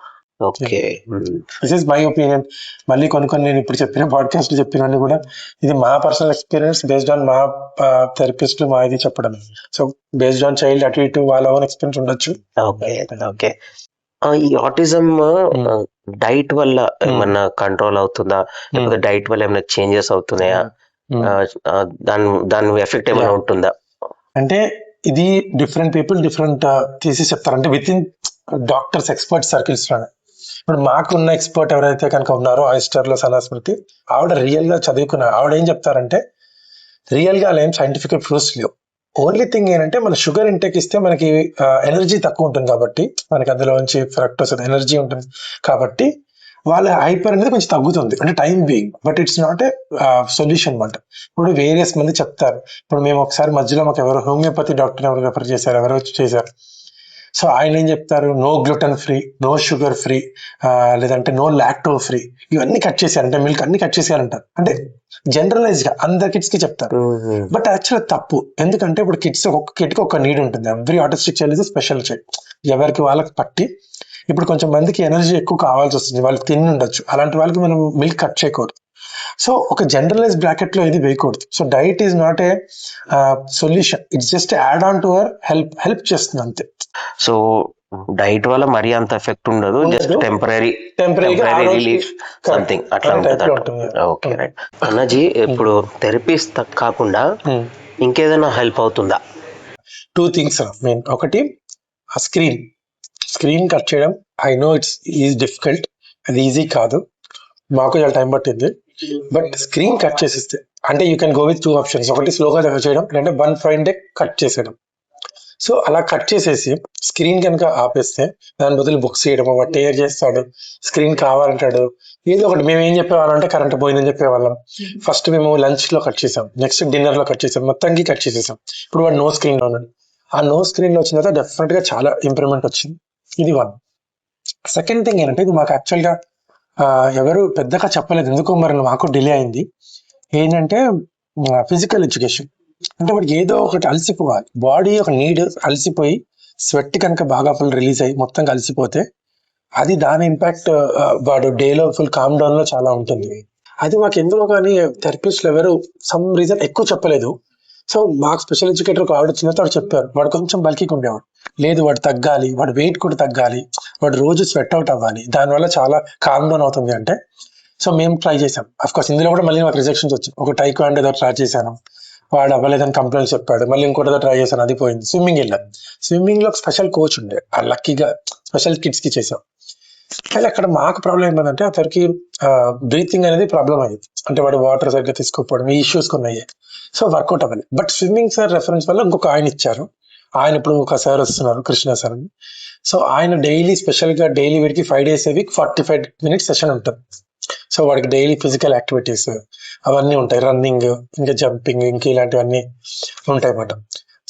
[SPEAKER 1] Okay,
[SPEAKER 2] this is my opinion. మళ్ళీ కొన్ని నేను ఇప్పుడు చెప్పిన పాడ్కాస్ట్ చెప్పినవన్నీ కూడా ఇది మా పర్సనల్ ఎక్స్పీరియన్స్ బేస్డ్ ఆన్ మా థెరపిస్ట్ మా ఇది చెప్పడం. సో బేస్డ్ ఆన్ చైల్డ్ అటు ఇటు వాళ్ళ ఓన్ ఎక్స్పీరియన్స్ ఉండొచ్చు.
[SPEAKER 1] ఓకే. ఈ ఆటిజం డైట్ వల్ల ఏమన్నా కంట్రోల్ అవుతుందా, లేకపోతే డైట్ వల్ల ఏమైనా చేంజెస్ అవుతున్నాయా, దాని ఎఫెక్ట్ ఏమైనా ఉంటుందా?
[SPEAKER 2] అంటే ఇది డిఫరెంట్ పీపుల్ డిఫరెంట్ థీసిస్ చెప్తారు, అంటే with in doctors expert circles లోనే. ఇప్పుడు మాకున్న ఎక్స్పర్ట్ ఎవరైతే కనుక ఉన్నారో ఆయిస్టర్ లో సనాస్మృతి, ఆవిడ రియల్ గా చదువుకున్నారు. ఆవిడ ఏం చెప్తారంటే రియల్ గా ఏం సైంటిఫిక్ ప్రూఫ్స్ లేవు. ఓన్లీ థింగ్ ఏంటంటే మన షుగర్ ఇంటేక్ ఇస్తే మనకి ఎనర్జీ తక్కువ ఉంటుంది కాబట్టి, మనకి అందులోంచి ఫ్రక్టోస్ ఎనర్జీ ఉంటుంది కాబట్టి వాళ్ళ హైపర్ అనేది కొంచెం తగ్గుతుంది, అంటే time being. But it's not a solution అనమాట. ఇప్పుడు వేరియస్ మంది చెప్తారు. ఇప్పుడు మేము ఒకసారి మధ్యలో మాకు ఎవరు హోమియోపతి డాక్టర్ ఎవరు రెఫర్ చేశారు, ఎవరో చేశారు. సో ఆయన ఏం చెప్తారు, no gluten free, no sugar free, లేదంటే నో లాక్టో ఫ్రీ, ఇవన్నీ కట్ చేశారంటే మిల్క్ అన్ని కట్ చేశారంటారు. అంటే జనరలైజ్ గా అందరు కిడ్స్ కి చెప్తారు, బట్ యాక్చువల్ తప్పు. ఎందుకంటే ఇప్పుడు కిడ్స్ ఒక్కొక్క కిడ్ కి ఒక నీడ్ ఉంటుంది. Every autistic child is special child, ఎవరికి వాళ్ళకి పట్టి. ఇప్పుడు కొంచెం మందికి ఎనర్జీ ఎక్కువ కావాల్సి వస్తుంది, వాళ్ళకి తిని ఉండొచ్చు, అలాంటి వాళ్ళకి మనం మిల్క్ కట్ చేయకూడదు. సో ఒక జనరలైజ్ బ్రాకెట్ లో ఇది వేయకూడదు. So diet is not a solution, it's just add on to our help చేస్తుంది అంతే.
[SPEAKER 1] సో డైట్ వల్ల మరీ అంత ఎఫెక్ట్ ఉండదు, జస్ట్ టెంపరీ రిలీఫ్ సంథింగ్ అట్లా ఉంటుంది. Okay, right. అన్నాజీ, ఇప్పుడు థెరపీస్ కాకుండా ఇంకేదైనా హెల్ప్ అవుతుందా?
[SPEAKER 2] 2 things మెయిన్. ఒకటి స్క్రీన్ కట్ చేయడం. ఐ నో ఇట్స్ డిఫికల్ట్, అది ఈజీ కాదు, మాకు చాలా టైం పట్టింది. బట్ స్క్రీన్ కట్ చేసేస్తే అంటే you can go with 2 options. ఒకటి స్లోగా చేయడం, లేదంటే 1 fine day కట్ చేసేయడం. సో అలా కట్ చేసేసి స్క్రీన్ కనుక ఆపేస్తే దాని బదులు బుక్స్ చేయడం, వాడు టేర్ చేస్తాడు, స్క్రీన్ కావాలంటాడు, ఏదో ఒకటి. మేము ఏం చెప్పేవాళ్ళం అంటే కరెంట్ పోయిందని చెప్పేవాళ్ళం. ఫస్ట్ మేము లంచ్ లో కట్ చేసాం, నెక్స్ట్ డిన్నర్ లో కట్ చేసాం, మొత్తానికి కట్ చేసేసాం. ఇప్పుడు వాడు నో స్క్రీన్ లో ఉన్నాడు. ఆ నో స్క్రీన్ లో వచ్చిన తర్వాత డెఫినెట్ గా చాలా ఇంప్రూవ్మెంట్ వచ్చింది. ఇది వన్. సెకండ్ థింగ్ ఏంటంటే ఇది మాకు యాక్చువల్ గా ఎవరు పెద్దగా చెప్పలేదు, ఎందుకో మరి మాకు డిలే అయింది. ఏంటంటే ఫిజికల్ ఎడ్యుకేషన్. అంటే వాడికి ఏదో ఒకటి అలసిపోవాలి, బాడీ ఒక నీడ్, అలసిపోయి స్వెట్ కనుక బాగా ఫుల్ రిలీజ్ అయ్యి మొత్తం కలిసిపోతే అది దాని ఇంపాక్ట్ వాడు డేలో ఫుల్ కామ్ డౌన్ లో చాలా ఉంటుంది. అది మాకు ఎందుకో కానీ థెరపిస్ట్లు ఎవరు సమ్ రీజన్ ఎక్కువ చెప్పలేదు. సో మాకు స్పెషల్ ఎడ్యుకేటర్ ఒక ఆవిడ వచ్చిన తర్వాత చెప్పారు, వాడు కొంచెం బల్కీగా ఉండేవాడు, లేదు వాడు తగ్గాలి, వాడు వెయిట్ కూడా తగ్గాలి, వాడు రోజు స్వెట్ అవుట్ అవ్వాలి, దానివల్ల చాలా కామ్ డౌన్ అవుతుంది అంటే. సో మేము ట్రై చేసాం. అఫ్ కోర్స్ ఇందులో కూడా మళ్ళీ మాకు రిజెక్షన్స్ వచ్చాయి. ఒక టైక్వాండో ఏదో ట్రై చేశాను, వాడు అవ్వలేదని కంప్లైంట్స్ చెప్పాడు. మళ్ళీ ఇంకోటి ఏదో ట్రై చేశాను, అది పోయింది. స్విమ్మింగ్ వెళ్ళాను. స్విమ్మింగ్ లో ఒక స్పెషల్ కోచ్ ఉండే, ఆ లక్కీగా స్పెషల్ కిడ్స్ కి చేసాం. కానీ అక్కడ మాకు ప్రాబ్లం ఏంటంటే అతనికి బ్రీతింగ్ అనేది ప్రాబ్లం అయ్యింది. అంటే వాడు వాటర్ సరిగ్గా తీసుకోకపోవడం, ఈ ఇష్యూస్ కొన్నాయి. సో వర్కౌట్ అవ్వాలి. బట్ స్విమ్మింగ్ సార్ రెఫరెన్స్ వల్ల ఇంకొక ఆయన ఇచ్చారు. ఆయన ఇప్పుడు ఒక సార్ వస్తున్నారు, కృష్ణ సార్ అని. సో ఆయన డైలీ స్పెషల్ గా డైలీ వీడికి 5 days a week 45 minutes session ఉంటుంది. సో వాడికి డైలీ ఫిజికల్ యాక్టివిటీస్ అవన్నీ ఉంటాయి, రన్నింగ్, ఇంకా జంపింగ్, ఇంకా ఇలాంటివన్నీ ఉంటాయి అన్నమాట.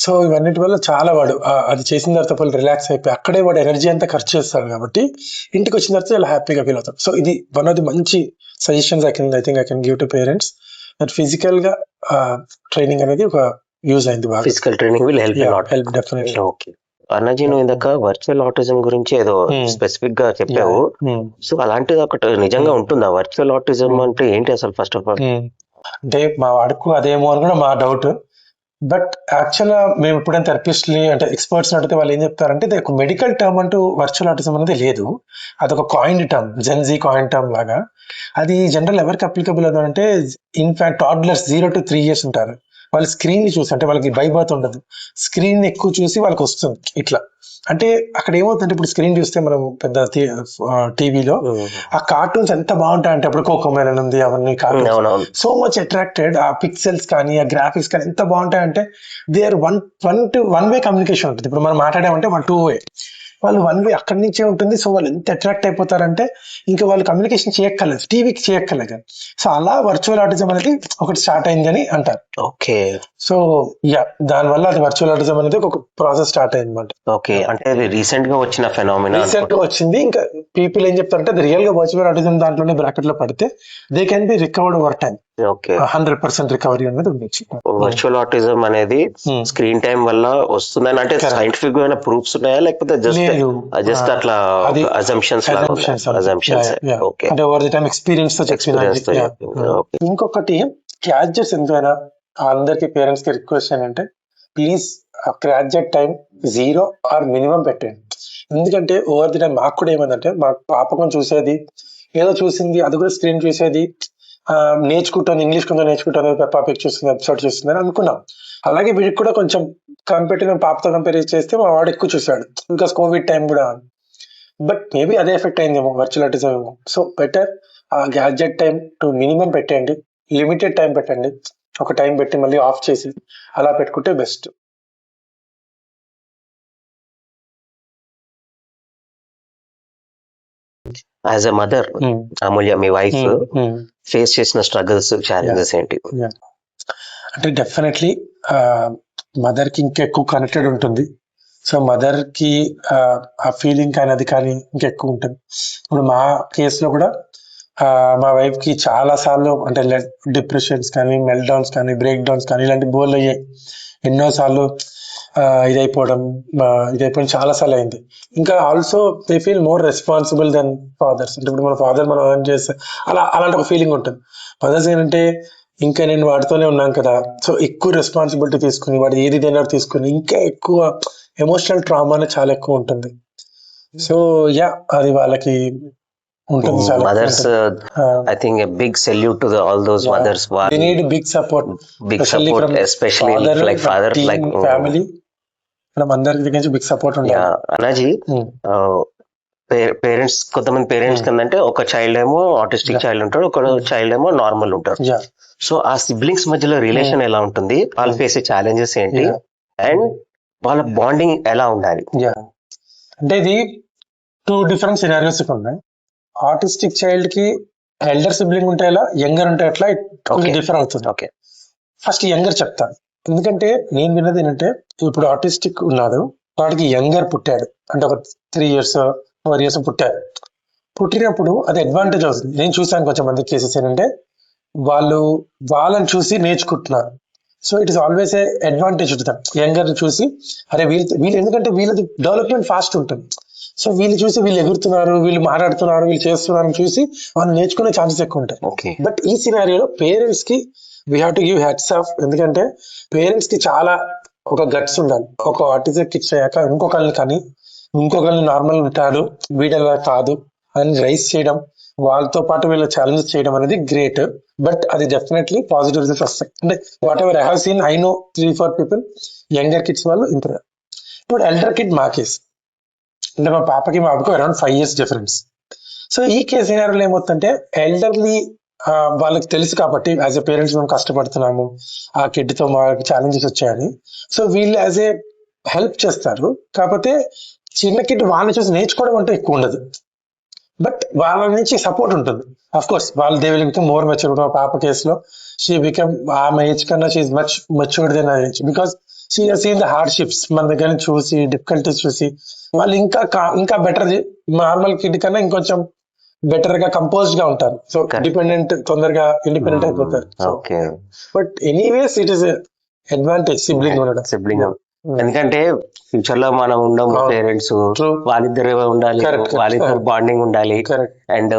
[SPEAKER 2] సో ఇవన్నిటి వల్ల చాలా వాడు అది చేసిన తర్వాత ఫుల్ రిలాక్స్ అయిపోయి అక్కడే వాడు ఎనర్జీ అంతా ఖర్చు చేస్తాడు కాబట్టి ఇంటికి వచ్చిన తర్వాత చాలా హ్యాపీగా ఫీల్ అవుతాడు. సో ఇది వన్ ఆఫ్ ది మంచి suggestions I can give to parents. That physical గా ట్రైనింగ్ అనేది ఒక యూజ్ అయింది బాగా.
[SPEAKER 1] Physical training will help
[SPEAKER 2] definitely.
[SPEAKER 1] Okay Annaji, నువ్వు ఇందాక వర్చువల్ ఆటిజం గురించి ఏదో స్పెసిఫిక్ గా చెప్పావు. సో అలాంటిది ఒకటి నిజంగా ఉంటుందా? వర్చువల్ ఆటిజం అంటే ఏంటి అసలు? ఫస్ట్ ఆఫ్ ఆల్
[SPEAKER 2] అంటే మా వాడుకు అదేమో అని కూడా మా డౌట్. బట్ యాక్చువల్ గా మేము ఎప్పుడైనా థెరపిస్ట్ అంటే ఎక్స్పర్ట్స్ అడిగితే వాళ్ళు ఏం చెప్తారంటే ఇది ఒక మెడికల్ టర్మ్ అంటూ వర్చువల్ ఆటిజం అనేది లేదు. అదొక coined term, Gen Z coin term లాగా. అది జనరల్ ఎవరికి అప్లికబుల్ అవుతుందంటే ఇన్ఫాక్ట్ టాడ్లర్స్ 0 to 3 years ఉంటారు. వాళ్ళు స్క్రీన్ ని చూసి, అంటే వాళ్ళకి బైబర్త్ ఉండదు, స్క్రీన్ ఎక్కువ చూసి వాళ్ళకి వస్తుంది ఇట్లా. అంటే అక్కడ ఏమవుతుందంటే ఇప్పుడు స్క్రీన్ చూస్తే మనం పెద్ద టీవీలో ఆ కార్టూన్స్ ఎంత బాగుంటాయంటే అప్పుడు కోకోమెలన్ ఉంది, అవన్నీ కార్టూన్స్ సో మచ్ అట్రాక్టెడ్. ఆ పిక్సెల్స్ కానీ ఆ గ్రాఫిక్స్ కానీ ఎంత బాగుంటాయంటే they are one way communication ఉంటుంది. ఇప్పుడు మనం మాట్లాడామంటే 2 way, వాళ్ళు 1 way అక్కడి నుంచే ఉంటుంది. సో వాళ్ళు ఎంత అట్రాక్ట్ అయిపోతారంటే ఇంకా వాళ్ళు కమ్యూనికేషన్ చేయక్కర్లేదు, టీవీకి చేయక్కర్లేదు. సో అలా వర్చువల్ ఆటిజం అనేది ఒకటి స్టార్ట్ అయింది అని అంటారు.
[SPEAKER 1] ఓకే.
[SPEAKER 2] సో దాని వల్ల అది వర్చువల్ ఆటిజం అనేది ఒక ప్రాసెస్ స్టార్ట్ అయింది అనమాట.
[SPEAKER 1] ఓకే, అంటే అది రీసెంట్ గా వచ్చిన ఫెనామినా.
[SPEAKER 2] రీసెంట్ గా వచ్చింది. ఇంకా పీపుల్ ఏం చెప్తారంటే అది రియల్ గా వర్చువల్ ఆటిజం దాంట్లోనే బ్రాకెట్ లో పడితే they can be recovered over time.
[SPEAKER 1] Okay,
[SPEAKER 2] 100% recovery అనేది ఉండొచ్చు.
[SPEAKER 1] వర్చువల్ ఆటిజం అనేది స్క్రీన్ టైం వల్ల వస్తుందని అంటే సైంటిఫిక్ గా ప్రూఫ్స్ ఉన్నాయా, లేకపోతే జస్ట్ అట్లా అజంప్షన్స్? ఓకే,
[SPEAKER 2] అంటే ఓవర్ ది టైం ఎక్స్పీరియన్స్ తో చెప్పిన. ఇంకొకటి గ్యాడ్జెట్స్ ఎంతైనా అందరికి పేరెంట్స్ కి రిక్వెస్ట్ ఏంటంటే please gadget time 0 or minimum పెట్టండి. ఎందుకంటే ఓవర్ ది టైం మాకు కూడా ఏమైందంటే మా పాపకం చూసేది, ఏదో చూసింది, అది కూడా స్క్రీన్ చూసేది, నేర్చుకుంటుంది, ఇంగ్లీష్ కొంచెం నేర్చుకుంటుంది, పెప్పా పిగ్ చూస్తుంది, ఎపిసోడ్ చూస్తుంది అని అనుకున్నాం. అలాగే వీడికి కూడా కొంచెం పాపతో కంపేర్ చేస్తే మా వాడు ఎక్కువ చూసాడు, ఇంకా కోవిడ్ టైం కూడా. బట్ మేబీ అదే ఎఫెక్ట్ అయిందేమో వర్చువల్ ఆటిజం ఏమో. సో బెటర్ ఆ గ్యాడ్జెట్ టైం టు మినిమం పెట్టండి, లిమిటెడ్ టైం పెట్టండి, ఒక టైం పెట్టి మళ్ళీ ఆఫ్ చేసి అలా పెట్టుకుంటే best.
[SPEAKER 1] As a mother, Amulya me wife face చేసిన స్ట్రగుల్స్, ఛాలెంజెస్ ఏంటి?
[SPEAKER 2] అంటే డెఫినెట్లీ మదర్ కి ఇంకా ఎక్కువ కనెక్టెడ్ ఉంటుంది. సో మదర్ కి ఆ ఫీలింగ్ కానీ అది కానీ ఇంకెక్కువ ఉంటుంది. ఇప్పుడు మా కేసులో కూడా మా వైఫ్ కి చాలా సార్లు అంటే డిప్రెషన్స్ కానీ, మెల్ట్ డౌన్స్ కానీ, బ్రేక్ డౌన్స్ కానీ ఇలాంటి బోర్లు అయ్యాయి. ఎన్నోసార్లు ఇదైపోవడం చాలా సార్లు అయింది. ఇంకా also they feel more responsible than fathers. అంటే ఇప్పుడు మన ఫాదర్ మనం ఏం చేస్తే అలాంటి ఒక ఫీలింగ్ ఉంటుంది. మదర్స్ ఏంటంటే ఇంకా నేను వాడితోనే ఉన్నాను కదా, సో ఎక్కువ రెస్పాన్సిబిలిటీ తీసుకుని వాడు ఏది తిన్నాడు తీసుకుని ఇంకా ఎక్కువ ఎమోషనల్ ట్రామా చాలా ఎక్కువ ఉంటుంది. సో అది వాళ్ళకి ఉంటుంది.
[SPEAKER 1] Mothers I think a big salute to all those mothers.
[SPEAKER 2] They need big support,
[SPEAKER 1] especially like father, like
[SPEAKER 2] family. మనం అందరి దగ్గర నుంచి బిగ్ సపోర్ట్ ఉండాలి.
[SPEAKER 1] అనాజీ, పేరెంట్స్, కొంతమంది పేరెంట్స్ కిందంటే ఒక చైల్డ్ ఏమో ఆటిస్టిక్ చైల్డ్ ఉంటాడు, ఒక చైల్డ్ ఏమో నార్మల్ ఉంటాడు. సో ఆ సిబ్లింగ్స్ మధ్యలో రిలేషన్ ఎలా ఉంటుంది, వాళ్ళు ఫేసే ఛాలెంజెస్ ఏంటి, అండ్ వాళ్ళ బాండింగ్ ఎలా ఉండాలి?
[SPEAKER 2] అంటే ఇది 2 డిఫరెంట్ సినారియోస్ ఉన్నాయి. ఆటిస్టిక్ చైల్డ్ కి ఎల్డర్ సిబ్లింగ్ ఉంటే ఎలా, యంగర్ ఉంటే ఎట్లా, డిఫర్ అవుతుంది.
[SPEAKER 1] ఓకే,
[SPEAKER 2] ఫస్ట్ యంగర్ చెప్తాను. ఎందుకంటే నేను విన్నది ఏంటంటే, ఇప్పుడు ఆటిస్టిక్ ఉన్నాడు, వాడికి యంగర్ పుట్టాడు అంటే ఒక 3 years 4 years పుట్టాడు. పుట్టినప్పుడు అది అడ్వాంటేజ్ అవుతుంది. నేను చూసాను కొంచెం మంది కేసెస్ ఏంటంటే, వాళ్ళని చూసి నేర్చుకుంటున్నారు. So it is always a advantage ఉంటుంది యంగర్ చూసి. అరే వీళ్ళు ఎందుకంటే వీళ్ళది డెవలప్మెంట్ ఫాస్ట్ ఉంటుంది. సో వీళ్ళు చూసి వీళ్ళు ఎగురుతున్నారు, వీళ్ళు మాట్లాడుతున్నారు, వీళ్ళు చేస్తున్నారు చూసి వాళ్ళు నేర్చుకునే ఛాన్సెస్ ఎక్కువ ఉంటాయి. బట్ ఈ సినారియోలో పేరెంట్స్ కి we have to give heads of. ఎందుకంటే పేరెంట్స్ కి చాలా ఒక గట్స్ ఉండాలి. ఒక ఆటిజం కిడ్స్ అయ్యాక ఇంకొకరిని నార్మల్ ఉంటాడు, వీడలా కాదు అని రైస్ చేయడం, వాళ్ళతో పాటు వీళ్ళు ఛాలెంజ్ చేయడం అనేది గ్రేట్. బట్ అది డెఫినెట్లీ పాజిటివ్ రిజల్ట్స్ వస్తాయి. అంటే what ever I have seen, I know 3-4 people younger kids వాళ్ళు ఇంప్రూవ్. ఇప్పుడు ఎల్డర్ కిడ్ మా కేసు అంటే మా పాపకి మా బాబుకి అరౌండ్ 5 years డిఫరెన్స్. సో ఈ కేసు సినారియోలో ఏమవుతుందంటే, ఎల్డర్లీ వాళ్ళకి తెలుసు కాబట్టి యాజ్ ఎ పేరెంట్స్ మేము కష్టపడుతున్నాము, ఆ కిడ్ తో మాకు ఛాలెంజెస్ వచ్చాయని. సో వీళ్ళు యాజ్ ఏ హెల్ప్ చేస్తారు. కాకపోతే చిన్న కిడ్ వాళ్ళని చూసి నేర్చుకోవడం అంటే ఎక్కువ ఉండదు, బట్ వాళ్ళ నుంచి సపోర్ట్ ఉంటుంది. అఫ్ కోర్స్ వాళ్ళు they will become more matured. మా పాప కేసులో షీ బికమ్ ఆమె ఏజ్ కన్నా she is much matured than I age, because she has seen the hardships మన దగ్గర చూసి, డిఫికల్టీస్ చూసి వాళ్ళు ఇంకా బెటర్, నార్మల్ కిడ్ కన్నా ఇంకొంచెం బెటర్ గా కంపోజ్డ్ గా ఉంటారు. సో డిపెండెంట్ తొందరగా ఇండిపెండెంట్ అయిపోతారు. But anyways it is advantage sibling ఉండడం.
[SPEAKER 1] ఎందుకంటే ఫ్యూచర్ లో మనం ఉండము పేరెంట్స్, వాళ్ళిద్దరు ఉండాలి, వాళ్ళిద్దరు బాండింగ్ ఉండాలి. అండ్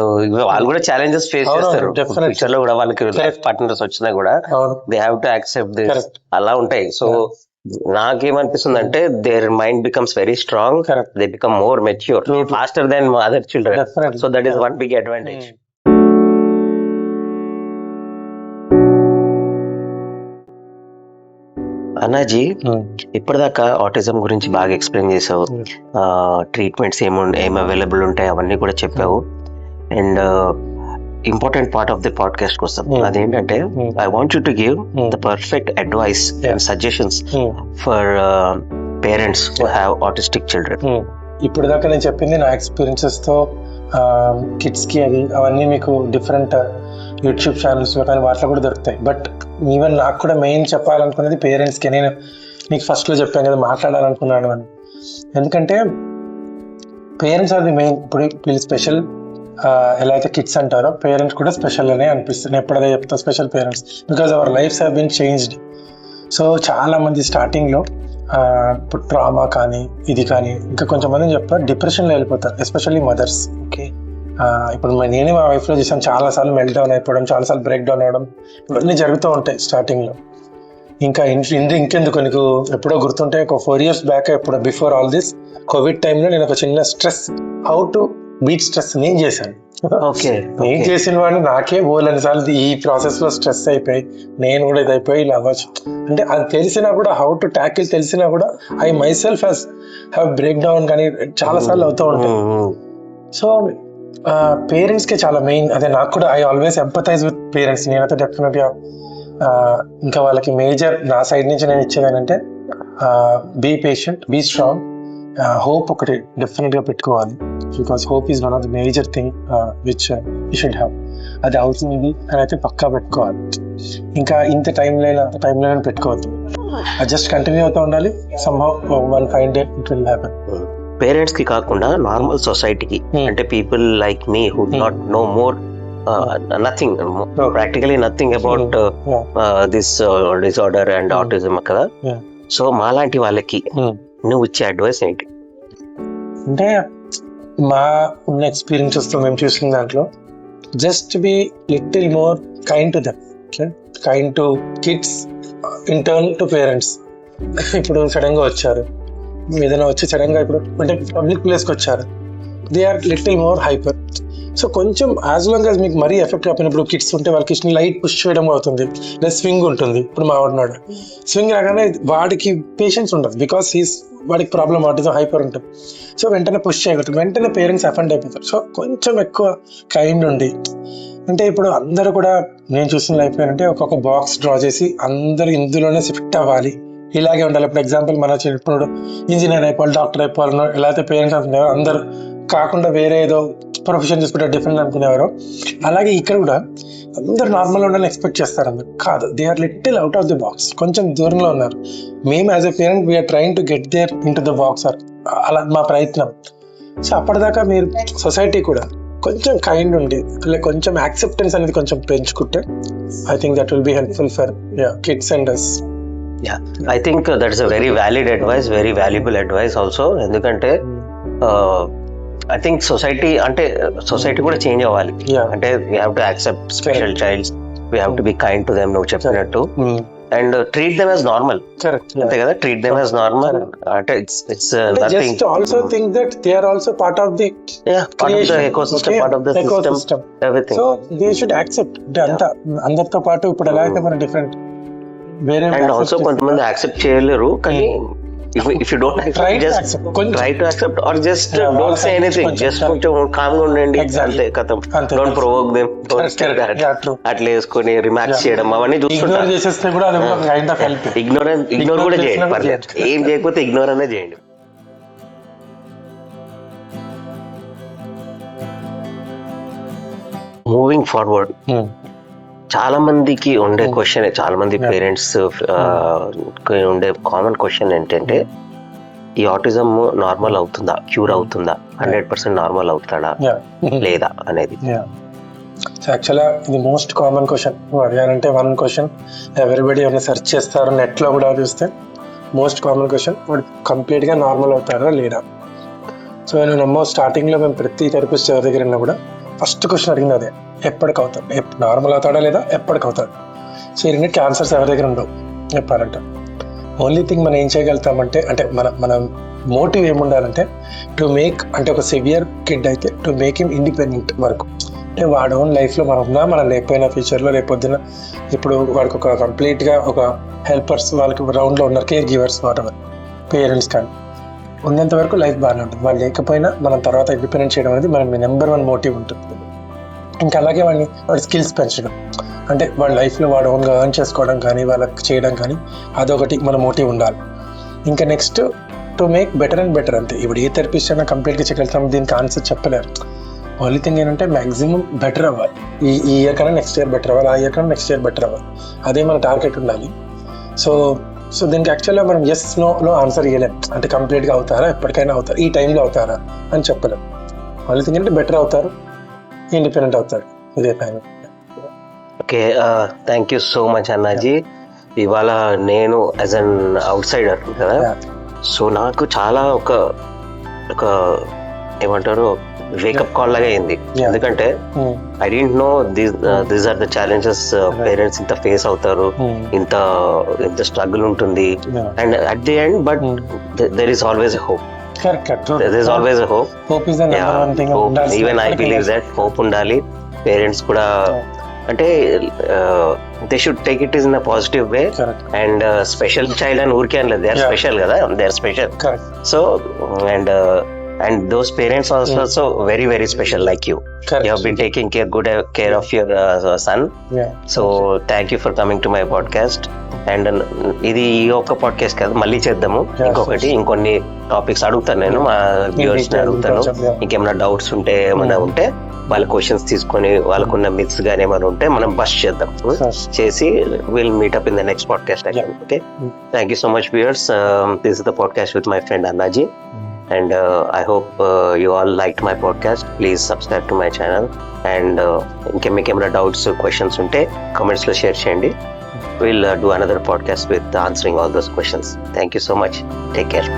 [SPEAKER 1] వాళ్ళు కూడా ఛాలెంజెస్ ఫేస్ చేస్తారు ఫ్యూచర్ లో కూడా. వాళ్ళకి లైఫ్ పార్ట్నర్స్ వచ్చినా కూడా they have to accept this, అలా ఉంటాయి. సో నాకేమనిపిస్తుంది అంటే their mind becomes very strong, they become more mature faster than other children. So that is one big advantage. Annaji, ఇప్పటిదాకా ఆటిజం గురించి బాగా ఎక్స్ప్లెయిన్ చేసావు, ట్రీట్మెంట్స్ ఏం అవైలబుల్ ఉంటాయి అవన్నీ కూడా చెప్పావు. And important part of the podcast కోసం అదేంటంటే, I want you to give the perfect advice and suggestions for parents who have autistic children.
[SPEAKER 2] ఇప్పుడు దాకా నేను చెప్పింది నా ఎక్స్పీరియన్సెస్ తో కిడ్స్ కి అవన్నీ మీకు డిఫరెంట్ యూట్యూబ్ ఛానల్స్ లో కానీ వాటిలో కూడా దొరుకుతాయి. బట్ ఈవెన్ నాకు కూడా మెయిన్ చెప్పాలనుకున్నది పేరెంట్స్ కి. నేను నీకు ఫస్ట్ లో చెప్పాను కదా మాట్లాడాలనుకున్నాను అని. ఎందుకంటే పేరెంట్స్ ఆర్ ది మెయిన్. ఇప్పుడు వీళ్ళు స్పెషల్ ఎలా అయితే కిడ్స్ అంటారో, పేరెంట్స్ కూడా స్పెషల్ అనే అనిపిస్తుంది. నేను ఎప్పుడైతే చెప్తా special parents, because our lifes have been changed. So చాలా మంది స్టార్టింగ్ లో ఇప్పుడు ట్రామా కానీ ఇది కానీ, ఇంకా కొంచెం మంది చెప్తారు డిప్రెషన్లో వెళ్ళిపోతారు, ఎస్పెషల్లీ మదర్స్. ఓకే, ఇప్పుడు నేనే మా వైఫ్లో చూసాను, చాలాసార్లు మెల్ట్ డౌన్ అయిపోవడం, చాలాసార్లు బ్రేక్ డౌన్ అవ్వడం, ఇవన్నీ జరుగుతూ ఉంటాయి స్టార్టింగ్లో. ఇంకా ఇంకెందుకు, నీకు ఎప్పుడో గుర్తుంటే ఒక 4 years బ్యాక్, ఎప్పుడో బిఫోర్ ఆల్ దిస్ కోవిడ్ టైంలో నేను ఒక చిన్న stress, how to beat stress నేను చేశాను. నేను చేసిన వాడిని నాకే బోలెన్నిసార్లు ఈ ప్రాసెస్ లో స్ట్రెస్ అయిపోయి నేను కూడా ఇది అయిపోయి ఇలా అవ్వచ్చు. అంటే అది తెలిసినా కూడా, హౌ టు ట్యాకిల్ తెలిసినా కూడా, I my self have break down కానీ చాలా సార్లు అవుతూ ఉంటాయి. సో పేరెంట్స్ కి చాలా మెయిన్ అదే. నాకు కూడా I always empathise with parents. నేనైతే డెఫినెట్ గా ఇంకా వాళ్ళకి మేజర్ నా సైడ్ నుంచి నేను ఇచ్చేది ఏంటంటే, be patient, be strong, hope ఒకటి డెఫినెట్ గా పెట్టుకోవాలి. Because hope is one of the major thing which you should have. అది అవుతుంది అని అయితే పక్కా పెట్టుకోవాలి. ఇంకా ఇంత టైంలో పెట్టుకోవద్దు, అది జస్ట్ కంటిన్యూ అవుతూ ఉండాలి. Somehow one fine day it will happen.
[SPEAKER 1] Parents కి కాకుండా నార్మల్ సొసైటీకి, అంటే people like me who not know more nothing, practically nothing about this disorder and autism కదా. సో మాలాంటి వాళ్ళకి నువ్వు ఇచ్చే అడ్వైస్ ఏంటి?
[SPEAKER 2] అంటే మా ఉన్న ఎక్స్పీరియన్సెస్ తో మేము చూసిన దాంట్లో, just be little more kind to them, kind to kids, in turn to parents. ఇప్పుడు సడన్ గా వచ్చారు, ఏదైనా వచ్చి సడన్ గా ఇప్పుడు అంటే పబ్లిక్ ప్లేస్కి వచ్చారు, they are little more hyper. So కొంచెం యాజ్ లాంగ్ యాజ్ మీకు మరీ ఎఫెక్ట్ కాకపోయినప్పుడు కిడ్స్ ఉంటే వాళ్ళకి ఇష్టం లైట్ పుష్ చేయడం అవుతుంది, లేదా స్వింగ్ ఉంటుంది. ఇప్పుడు మా వాడినాడు స్వింగ్ రాగానే వాడికి పేషెన్స్ ఉండదు, బికాస్ వాడికి ప్రాబ్లం ఆటిజం, హైపర్ ఉంటుంది. సో వెంటనే పుష్ చేయగలుగుతారు, వెంటనే పేరెంట్స్ అఫెండ్ అయిపోతారు. సో కొంచెం ఎక్కువ కైండ్ ఉండి, అంటే ఇప్పుడు అందరూ కూడా నేను చూసిన లైఫ్ ఏంటంటే ఒక్కొక్క బాక్స్ డ్రా చేసి అందరూ ఇందులోనే ఫిట్ అవ్వాలి, ఇలాగే ఉండాలి. ఇప్పుడు ఎగ్జాంపుల్ మన ఇప్పుడు ఇంజనీర్ అయిపోవాలి, డాక్టర్ అయిపోవాలి, ఎలా అయితే పేరెంట్స్ అనుకునేవారు అందరు కాకుండా వేరే ఏదో ప్రొఫెషన్ చూసుకుంటే డిఫరెంట్ అనుకునేవారు, అలాగే ఇక్కడ కూడా అందరు నార్మల్ ఉండాలని ఎక్స్పెక్ట్ చేస్తారు. అందరు కాదు, they are little out of the box, కొంచెం దూరంలో ఉన్నారు. మేము as a parent we're trying to get there in to the box, అలా మా ప్రయత్నం. సో అప్పటిదాకా మీరు సొసైటీ కూడా కొంచెం కైండ్ ఉండి కొంచెం యాక్సెప్టెన్స్ అనేది కొంచెం పెంచుకుంటే I think that will be helpful for kids and us.
[SPEAKER 1] I think that is a very valid advice, very valuable advice also. ఎందుకంటే ఐ థింక్ సొసైటీ కూడా చేంజ్ అవ్వాలి. అంటే we have to accept special childs, we have to be kind to them, నువ్వు చెప్పినట్టు, and treat them as normal. అంతే కదా, treat them as normal. అంటే it's nothing.
[SPEAKER 2] Just also think that they are also part of the
[SPEAKER 1] ecosystem, part of the system, everything.
[SPEAKER 2] So they should accept అంతా అందరితో పాటు. ఇప్పుడు ఎలా అయితే మన డిఫరెంట్ వేరే,
[SPEAKER 1] అండ్ ఆల్సో కొంతమంది యాక్సెప్ట్ చేయలేరు, కానీ if you don't
[SPEAKER 2] try to
[SPEAKER 1] just
[SPEAKER 2] accept,
[SPEAKER 1] try to accept or just don't say anything, just కొంచెం కామ్గా ఉండండి, అంతే కథం. Don't provoke them, don't say that. అట్లా వేసుకొని రిమార్క్స్ చేయడం అవన్నీ చూస్తుంటారు.
[SPEAKER 2] చేసేస్తే కూడా అది ఒక కైండ్ ఆఫ్ హెల్ప్.
[SPEAKER 1] ఇగ్నోర్ కూడా చేయండి, పర్లేదు. ఏం చేయకపోతే ఇగ్నోర్ అనే చేయండి. మూవింగ్ ఫార్వర్డ్, చాలా మందికి ఉండే క్వశ్చన్, చాలా మంది పేరెంట్స్ ఉండే కామన్ క్వశ్చన్ ఏంటంటే, ఈ ఆటిజం నార్మల్ అవుతుందా, క్యూర్ అవుతుందా, 100% నార్మల్ అవుతాడా లేదా అనేది.
[SPEAKER 2] యాక్చువల్గా ఇది మోస్ట్ కామన్ క్వశ్చన్. అడిగానంటే వన్ క్వశ్చన్ ఎవ్రీబడి ఏమైనా సెర్చ్ చేస్తారు, నెట్లో కూడా చూస్తే మోస్ట్ కామన్ క్వశ్చన్, వాడు కంప్లీట్గా నార్మల్ అవుతారా లేదా. సో నేను స్టార్టింగ్లో మేము ప్రతి థెరపిస్ట్ ఎవరి దగ్గర ఉన్నా కూడా ఫస్ట్ క్వశ్చన్ అడిగింది అదే, ఎప్పటికి అవుతాడు, నార్మల్ అవుతాడా లేదా, ఎప్పటికి అవుతాడు. సో ఈ రెండింటికి ఆన్సర్స్ ఎవరి దగ్గర ఉండవు చెప్పాలంటే. ఓన్లీ థింగ్ మనం ఏం చేయగలుగుతామంటే, అంటే మన మోటివ్ ఏముండాలంటే టు మేక్, అంటే ఒక సివియర్ కిడ్ అయితే టు మేక్ హిమ్ ఇండిపెండెంట్ వరకు. అంటే వాడు ఓన్ లైఫ్లో మనం ఉన్నా, మనం లేకపోయినా ఫ్యూచర్లో రేపొద్దున, ఇప్పుడు వాడికి ఒక కంప్లీట్గా ఒక హెల్పర్స్ వాళ్ళకి రౌండ్లో ఉన్నారు, కేర్ గివర్స్, వాటెవర్ పేరెంట్స్ కానీ ఉన్నంత వరకు లైఫ్ బాగానే ఉంటుంది. వాళ్ళు లేకపోయినా మనం తర్వాత ఇండిపెండెంట్ చేయడం అనేది మన నెంబర్ 1 మోటివ్ ఉంటుంది. ఇంకా అలాగే వాడి స్కిల్స్ పెంచడం, అంటే వాళ్ళ లైఫ్లో వాడు ఓన్గా ఎర్న్ చేసుకోవడం కానీ, వాళ్ళకి చేయడం కానీ, అదొకటి మన మోటివ్ ఉండాలి. ఇంకా next to make better and better. అంతే. ఇప్పుడు ఏ థెరపిస్ట్ అయినా కంప్లీట్గా చేయగలుగుతాం, దీనికి ఆన్సర్ చెప్పలేరు. ఓన్లీ థింగ్ ఏంటంటే మ్యాక్సిమం బెటర్ అవ్వాలి. ఈ ఇయర్ కన్నా నెక్స్ట్ ఇయర్ బెటర్ అవ్వాలి, ఆ ఇయర్ కన్నా నెక్స్ట్ ఇయర్ బెటర్ అవ్వాలి, అదే మన టార్గెట్ ఉండాలి. సో దీనికి యాక్చువల్గా మనం ఎస్ నోలో ఆన్సర్ ఇవ్వలేం. అంటే కంప్లీట్గా అవుతారా, ఎప్పటికైనా అవుతారు, ఈ టైంలో అవుతారా అని చెప్పలేం. ఓన్లీ థింగ్ అంటే బెటర్ అవుతారు, ఇండిపెండెంట్ అవుతాడు, ఇదే final.
[SPEAKER 1] Okay, thank you so much Annaji. ఇవాళ నేను యాజ్ అన్ అవుట్ సైడర్ కదా, సో నాకు చాలా ఒక ఏమంటారు వేకప్ కాల్ లాగా అయింది. ఎందుకంటే I don't know these are the challenges parents ఇంత ఫేస్ అవుతారు, ఇంత స్ట్రగుల్ ఉంటుంది. And at the end but there is always a hope. There is always a hope.
[SPEAKER 2] Hope is the number one thing.
[SPEAKER 1] Even I believe that hope ఉండాలి. Parents కూడా అంటే they should take it in a positive way. And special child అని ఊరికే అనలేదు, they are special కదా, they are special. So and those parents are also very very special like you. You have been taking good care of your son. So thank you for coming to my podcast. And ఇది ఈ ఒక్క podcast కాదు, మళ్ళీ చేద్దాము ఇంకొకటి. ఇంకొన్ని topics అడుగుతాను నేను, మా వ్యూవర్స్ ని అడుగుతాను. ఇంకేమైనా డౌట్స్ ఉంటే ఏమైనా ఉంటే వాళ్ళ క్వశ్చన్స్ తీసుకొని, వాళ్ళకున్న మిత్స్ గానీ ఏమైనా ఉంటే మనం బస్ట్ చేద్దాం, చేసి will meet up in the next podcast. Okay, thank you so much viewers. This is the podcast with my friend అన్నాజీ. And I hope you all liked my podcast. Please subscribe to my channel. And ఇంకేమైనా doubts, questions ఉంటే comments లో share చేయండి. We'll do another podcast with answering all those questions. Thank you so much. Take care.